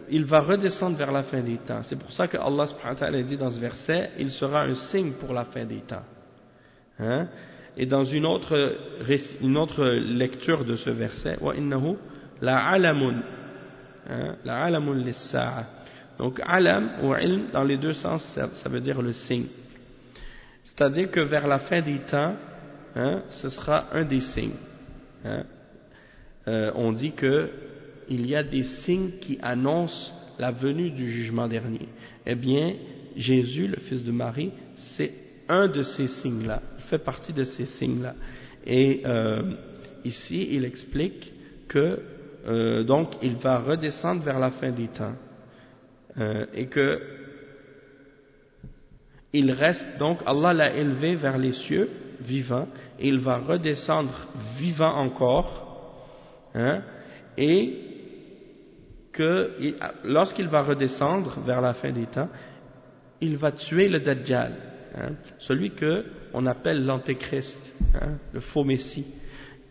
il va redescendre vers la fin des temps. C'est pour ça que Allah subhanahu wa ta'ala dit dans ce verset, il sera un signe pour la fin des temps. Et dans une autre lecture de ce verset, wa innahu la alamun, la alamun lis-sa'a. Donc alam ou ilm, dans les deux sens, ça veut dire le signe. C'est-à-dire que vers la fin des temps, ce sera un des signes. On dit que il y a des signes qui annoncent la venue du jugement dernier. Eh bien, Jésus, le fils de Marie, c'est un de ces signes-là. Il fait partie de ces signes-là. Et ici, il explique que donc il va redescendre vers la fin des temps, et que il reste donc, Allah l'a élevé vers les cieux vivant, et il va redescendre vivant encore, et que lorsqu'il va redescendre vers la fin des temps, il va tuer le Dajjal, celui que on appelle l'Antéchrist, le faux Messie.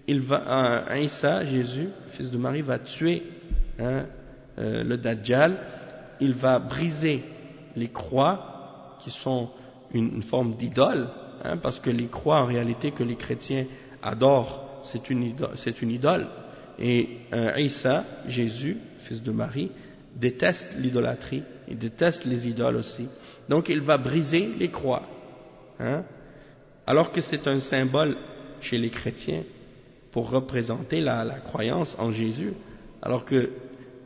Isa, Jésus, fils de Marie, va tuer le Dajjal. Il va briser les croix qui sont une forme d'idole, parce que les croix en réalité que les chrétiens adorent, c'est une idole. Et Isa, Jésus, fils de Marie, déteste l'idolâtrie, il déteste les idoles aussi. Donc il va briser les croix, alors que c'est un symbole chez les chrétiens pour représenter la croyance en Jésus, alors que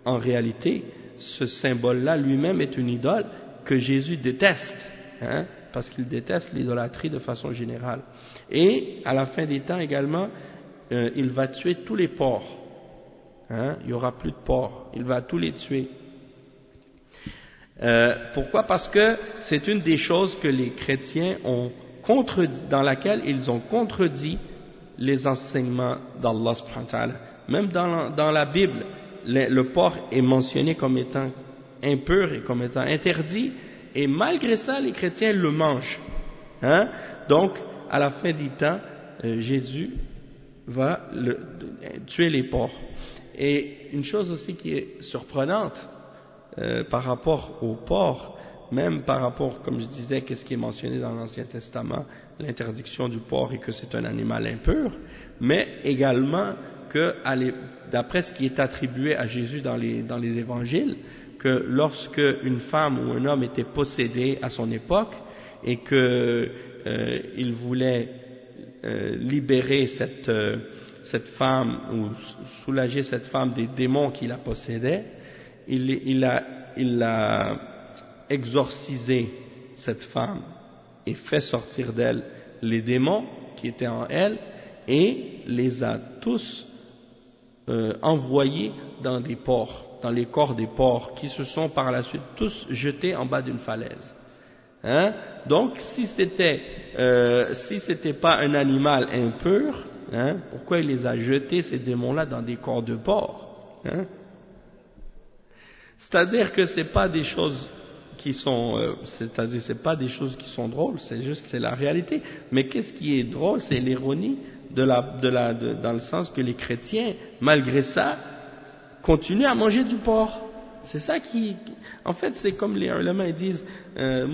en réalité ce symbole-là lui-même est une idole que Jésus déteste, parce qu'il déteste l'idolâtrie de façon générale. Et à la fin des temps également, il va tuer tous les porcs. Il n'y aura plus de porcs, il va tous les tuer. Pourquoi? Parce que c'est une des choses que les chrétiens ont contredit, dans laquelle ils ont contredit les enseignements d'Allah subhanahu wa ta'ala. Même dans la Bible, le porc est mentionné comme étant impur et comme étant interdit, et malgré ça, les chrétiens le mangent. Donc, à la fin du temps, Jésus va tuer les porcs. Et une chose aussi qui est surprenante par rapport aux porcs, même par rapport, comme je disais, qu'est-ce qui est mentionné dans l'Ancien Testament, l'interdiction du porc et que c'est un animal impur, mais également que, d'après ce qui est attribué à Jésus dans les évangiles, que lorsque une femme ou un homme était possédé à son époque, et que il voulait libérer cette femme ou soulager cette femme des démons qui la possédaient, il a exorcisé cette femme et fait sortir d'elle les démons qui étaient en elle et les a tous envoyés dans des porcs, dans les corps des porcs qui se sont par la suite tous jetés en bas d'une falaise. Hein? Donc si c'était pas un animal impur, hein, pourquoi il les a jetés ces démons-là dans des corps de porcs? Hein? C'est-à-dire que c'est pas des choses qui sont, c'est pas des choses qui sont drôles, c'est la réalité. Mais qu'est-ce qui est drôle, c'est l'ironie dans le sens que les chrétiens, malgré ça, continuent à manger du porc. C'est ça qui, en fait, c'est comme les ulama ils disent, ils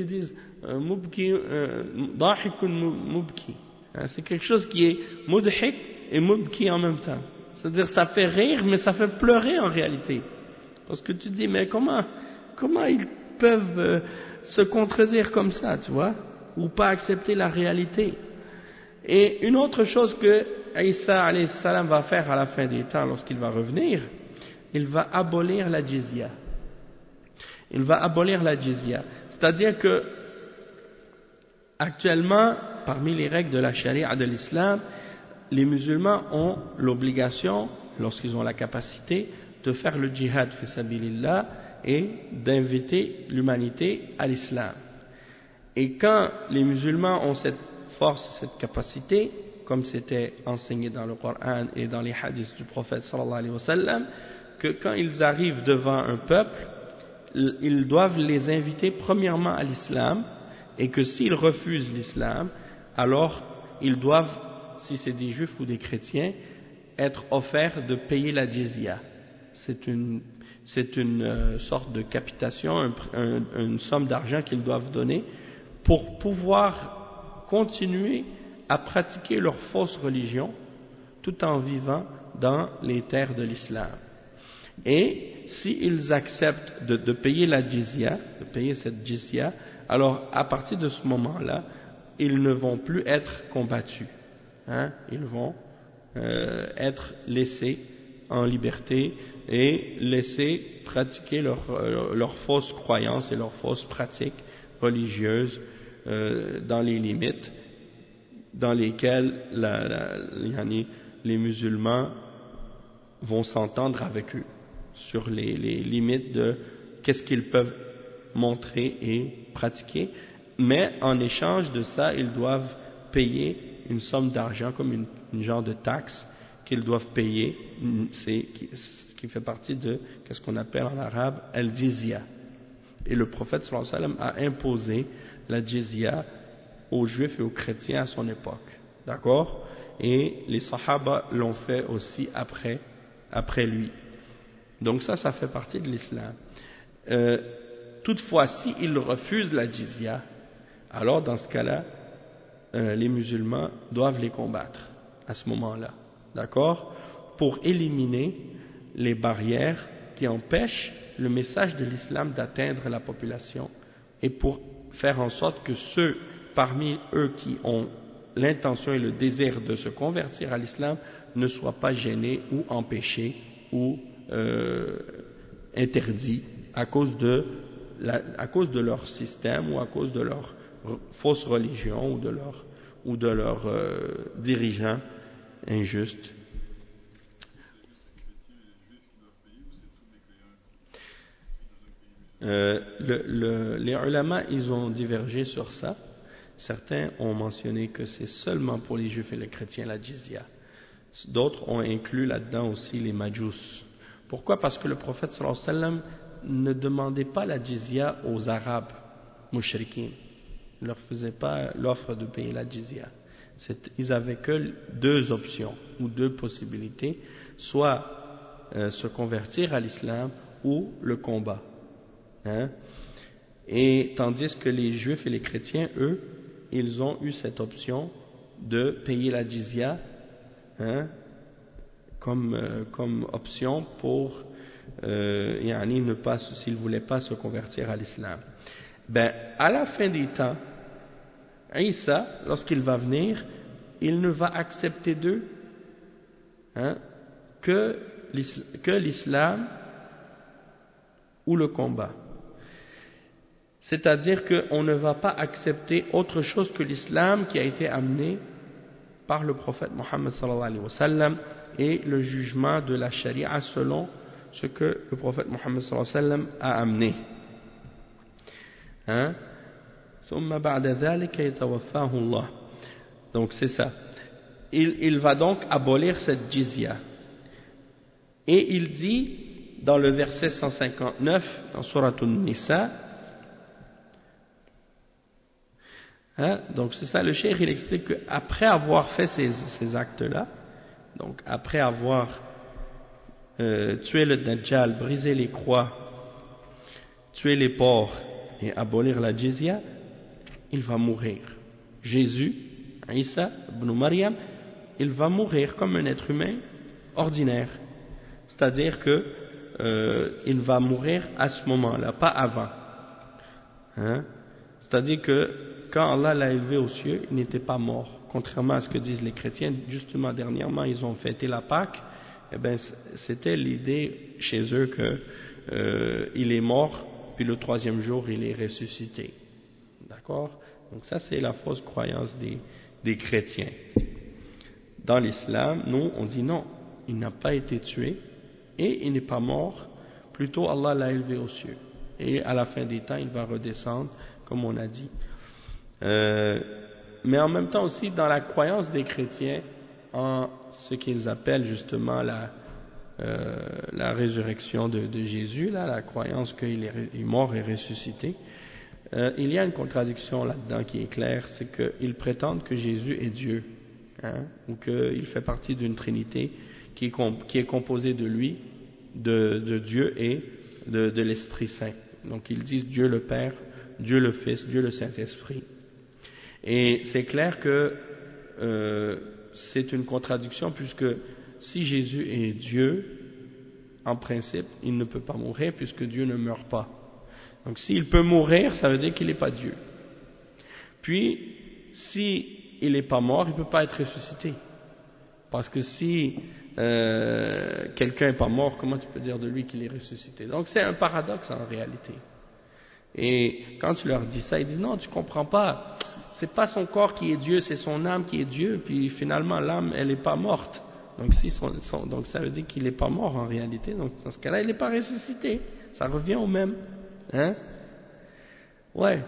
disent, mubki, dahikun mubki. C'est quelque chose qui est mudhik et mubki en même temps. C'est-à-dire ça fait rire, mais ça fait pleurer en réalité. Parce que tu dis, mais comment ils peuvent se contredire comme ça, tu vois, ou pas accepter la réalité. Et une autre chose que Isa alayhi salam va faire à la fin des temps, lorsqu'il va revenir, il va abolir la jizya. Il va abolir la jizya. C'est-à-dire que, actuellement, parmi les règles de la charia de l'islam, les musulmans ont l'obligation, lorsqu'ils ont la capacité, de faire le djihad fi sabilillah et d'inviter l'humanité à l'islam. Et quand les musulmans ont cette force, cette capacité, comme c'était enseigné dans le Coran et dans les hadiths du prophète sallallahu alayhi wa sallam, que quand ils arrivent devant un peuple, ils doivent les inviter premièrement à l'islam, et que s'ils refusent l'islam, alors ils doivent, si c'est des juifs ou des chrétiens, être offerts de payer la jizya. C'est une sorte de capitation, une somme d'argent qu'ils doivent donner pour pouvoir continuer à pratiquer leur fausse religion tout en vivant dans les terres de l'islam. Et s'ils acceptent de payer la jizya, de payer cette jizya, alors à partir de ce moment-là, ils ne vont plus être combattus. Hein? Ils vont être laissés en liberté et laissés pratiquer leurs fausses croyances et leurs fausses pratiques religieuses dans les limites dans lesquelles les musulmans vont s'entendre avec eux sur les limites de qu'est-ce qu'ils peuvent montrer et pratiquer, mais en échange de ça, ils doivent payer une somme d'argent comme une genre de taxe qu'ils doivent payer, ce qui fait partie de ce qu'on appelle en arabe al-jizya. Et le prophète sallallahu alayhi wa sallam a imposé la jizya aux juifs et aux chrétiens à son époque, d'accord? Et les sahaba l'ont fait aussi après lui. Donc ça fait partie de l'islam. Toutefois, s'ils refusent la jizya, alors dans ce cas-là, les musulmans doivent les combattre à ce moment-là, d'accord? Pour éliminer les barrières qui empêchent le message de l'islam d'atteindre la population et pour faire en sorte que ceux parmi eux qui ont l'intention et le désir de se convertir à l'islam ne soient pas gênés ou empêchés ou interdits à cause de leur système ou à cause de leur fausse religion ou de leurs dirigeants injustes. Les ulama, ils ont divergé sur ça. Certains ont mentionné que c'est seulement pour les juifs et les chrétiens la jizya. D'autres ont inclus là-dedans aussi les majous. Pourquoi? Parce que le prophète sallallahu alayhi wa sallam ne demandait pas la jizya aux arabes mushrikin. Il ne leur faisait pas l'offre de payer la jizya. Ils avaient que deux options ou deux possibilités, soit se convertir à l'islam ou le combat. Hein? Et tandis que les juifs et les chrétiens, eux, ils ont eu cette option de payer la jizya, hein, comme option pour s'il ne voulait pas se convertir à l'islam. Ben, à la fin des temps, Isa, lorsqu'il va venir, il ne va accepter d'eux que l'islam ou le combat. C'est-à-dire qu'on ne va pas accepter autre chose que l'islam qui a été amené par le prophète Mohammed sallallahu alayhi wa sallam et le jugement de la charia selon ce que le prophète Mohammed sallallahu alayhi wa sallam a amené. Donc c'est ça. Il va donc abolir cette jizya. Et il dit dans le verset 159 dans Surat An-Nisa, donc c'est ça, le cheikh il explique qu'après avoir fait ces actes-là, donc après avoir tué le Dajjal, brisé les croix, tué les porcs et abolir la jizya, il va mourir. Jésus, Isa ibn Maryam, il va mourir comme un être humain ordinaire. C'est-à-dire que il va mourir à ce moment-là, pas avant. C'est-à-dire que quand Allah l'a élevé aux cieux, il n'était pas mort. Contrairement à ce que disent les chrétiens, justement dernièrement ils ont fêté la Pâque, eh ben c'était l'idée chez eux que il est mort, puis le troisième jour il est ressuscité. D'accord? Donc ça c'est la fausse croyance des chrétiens. Dans l'islam, nous on dit non, il n'a pas été tué et il n'est pas mort, plutôt Allah l'a élevé aux cieux. Et à la fin des temps il va redescendre, comme on a dit. Mais en même temps aussi dans la croyance des chrétiens en ce qu'ils appellent justement la résurrection de Jésus, là, la croyance qu'il est mort et ressuscité, il y a une contradiction là-dedans qui est claire, c'est qu'ils prétendent que Jésus est Dieu, ou qu'il fait partie d'une trinité qui est composée de lui, de Dieu et de l'Esprit Saint. Donc ils disent Dieu le Père, Dieu le Fils, Dieu le Saint-Esprit. Et c'est clair que c'est une contradiction puisque si Jésus est Dieu, en principe, il ne peut pas mourir puisque Dieu ne meurt pas. Donc s'il peut mourir, ça veut dire qu'il n'est pas Dieu. Puis, si il n'est pas mort, il ne peut pas être ressuscité. Parce que si quelqu'un n'est pas mort, comment tu peux dire de lui qu'il est ressuscité? Donc c'est un paradoxe en réalité. Et quand tu leur dis ça, ils disent non, tu comprends pas. C'est pas son corps qui est Dieu, c'est son âme qui est Dieu. Puis finalement, l'âme, elle n'est pas morte. Donc donc ça veut dire qu'il n'est pas mort en réalité. Donc dans ce cas-là, il n'est pas ressuscité. Ça revient au même. Ouais.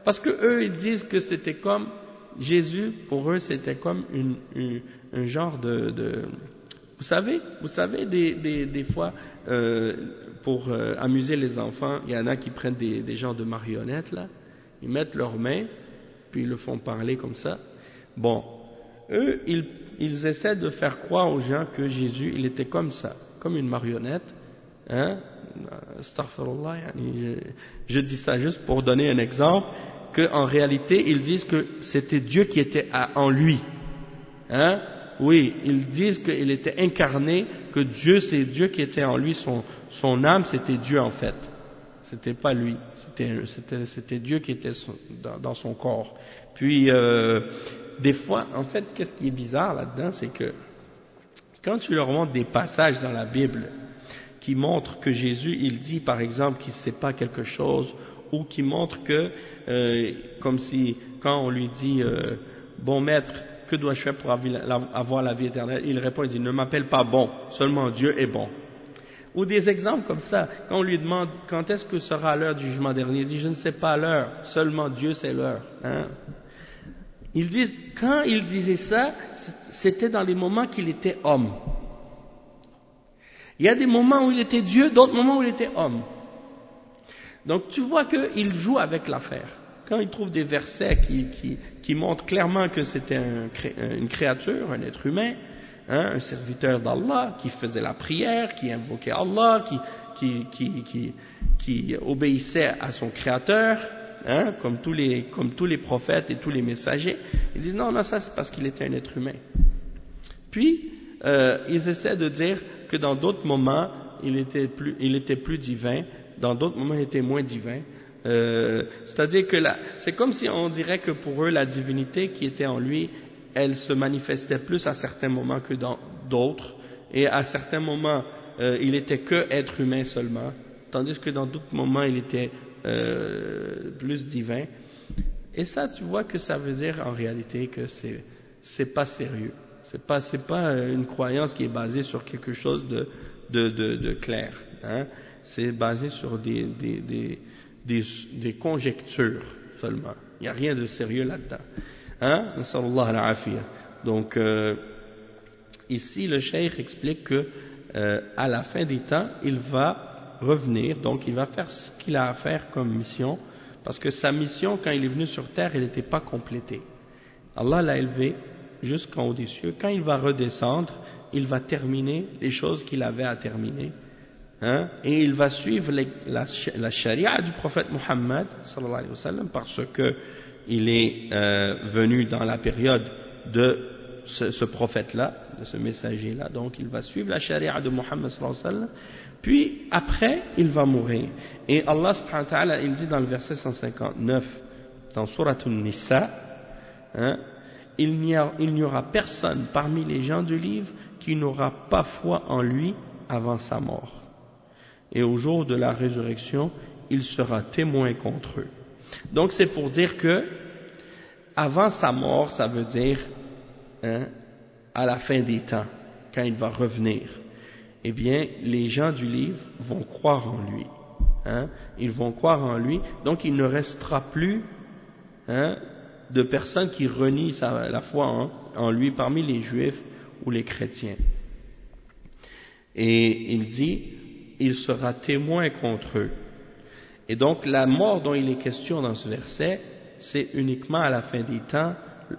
Parce que eux, ils disent que c'était comme Jésus. Pour eux, c'était comme un genre de vous savez des fois pour amuser les enfants, il y en a qui prennent des genres de marionnettes là. Ils mettent leurs mains puis ils le font parler comme ça. Bon, eux, ils essaient de faire croire aux gens que Jésus, il était comme ça, comme une marionnette. Astaghfirullah, je dis ça juste pour donner un exemple, qu'en réalité, ils disent que c'était Dieu qui était en lui. Oui, ils disent qu'il était incarné, que Dieu, c'est Dieu qui était en lui, son âme, c'était Dieu en fait. C'était pas lui, c'était Dieu qui était dans son corps. Puis, des fois, en fait, qu'est-ce qui est bizarre là-dedans, c'est que quand tu leur montres des passages dans la Bible qui montrent que Jésus, il dit par exemple qu'il ne sait pas quelque chose, ou qui montrent que, comme si, quand on lui dit, bon maître, que dois-je faire pour avoir la vie éternelle? Il répond, il dit, ne m'appelle pas bon, seulement Dieu est bon. Ou des exemples comme ça, quand on lui demande quand est-ce que sera l'heure du jugement dernier, il dit je ne sais pas l'heure, seulement Dieu sait l'heure. Ils disent, quand il disait ça, c'était dans les moments qu'il était homme. Il y a des moments où il était Dieu, d'autres moments où il était homme. Donc tu vois qu'il joue avec l'affaire. Quand il trouve des versets qui montrent clairement que c'était une créature, un être humain, un serviteur d'Allah qui faisait la prière, qui invoquait Allah, qui obéissait à son créateur, comme tous les prophètes et tous les messagers, ils disent non, ça c'est parce qu'il était un être humain. Puis ils essaient de dire que dans d'autres moments il était plus divin, dans d'autres moments il était moins divin. C'est-à-dire que c'est comme si on dirait que pour eux la divinité qui était en lui, elle se manifestait plus à certains moments que dans d'autres, et à certains moments il était que être humain seulement, tandis que dans d'autres moments il était plus divin. Et ça, tu vois que ça veut dire en réalité que c'est pas sérieux, c'est pas une croyance qui est basée sur quelque chose de clair, hein. C'est basé sur des conjectures seulement. Il n'y a rien de sérieux là-dedans. Hein? Nasallallahu al-afiyah. Donc, ici, le cheikh explique que, à la fin des temps, il va revenir, donc il va faire ce qu'il a à faire comme mission, parce que sa mission, quand il est venu sur terre, elle n'était pas complétée. Allah l'a élevé jusqu'en haut des cieux. Quand il va redescendre, il va terminer les choses qu'il avait à terminer. Hein, et il va suivre la charia du prophète Muhammad sallallahu alayhi wa sallam, parce que il est venu dans la période de ce prophète-là, de ce messager-là. Donc il va suivre la charia de Muhammad sallallahu alayhi wa sallam, puis après il va mourir. Et Allah subhanahu wa ta'ala, il dit dans le verset 159 dans Surat An-Nisa, hein, il n'y aura personne parmi les gens du livre qui n'aura pas foi en lui avant sa mort. Et au jour de la résurrection, il sera témoin contre eux. Donc c'est pour dire que avant sa mort, ça veut dire à la fin des temps, quand il va revenir, eh bien les gens du livre vont croire en lui. Hein, ils vont croire en lui, donc il ne restera plus de personnes qui renient la foi en lui parmi les juifs ou les chrétiens. Et il dit, il sera témoin contre eux. Et donc la mort dont il est question dans ce verset, c'est uniquement à la fin des temps,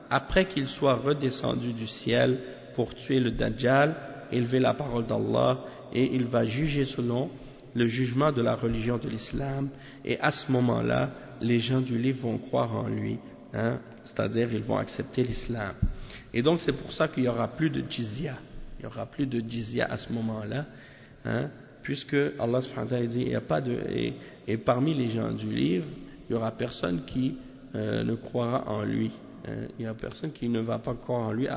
après qu'il soit redescendu du ciel pour tuer le Dajjal, élever la parole d'Allah, et il va juger selon le jugement de la religion de l'islam, et à ce moment-là, les gens du livre vont croire en lui, hein, c'est-à-dire ils vont accepter l'islam. Et donc c'est pour ça qu'il n'y aura plus de jizya, il n'y aura plus de jizya à ce moment-là, hein, puisque Allah subhanahu wa ta'ala dit, il n'y a pas et parmi les gens du livre, il n'y aura personne qui ne croira en lui, il n'y a personne qui ne va pas croire en lui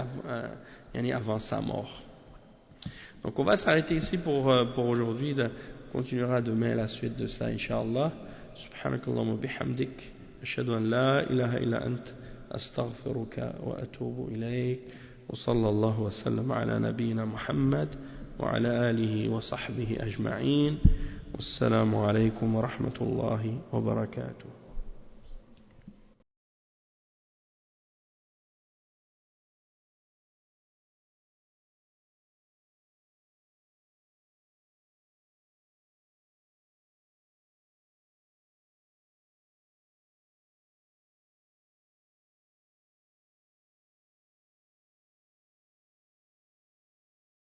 avant sa mort. Donc on va s'arrêter ici pour aujourd'hui, on continuera demain la suite de ça, Inch'Allah. Subhanakallahumma bihamdik, ashhadu an la ilaha illa ant, astaghfiruka wa atubu ilayk, wa sallallahu wa sallam ala nabiyyina Muhammad wa ala alihi wa sahbihi ajma'in. Wassalamu alaykum wa rahmatullahi wa barakatuh.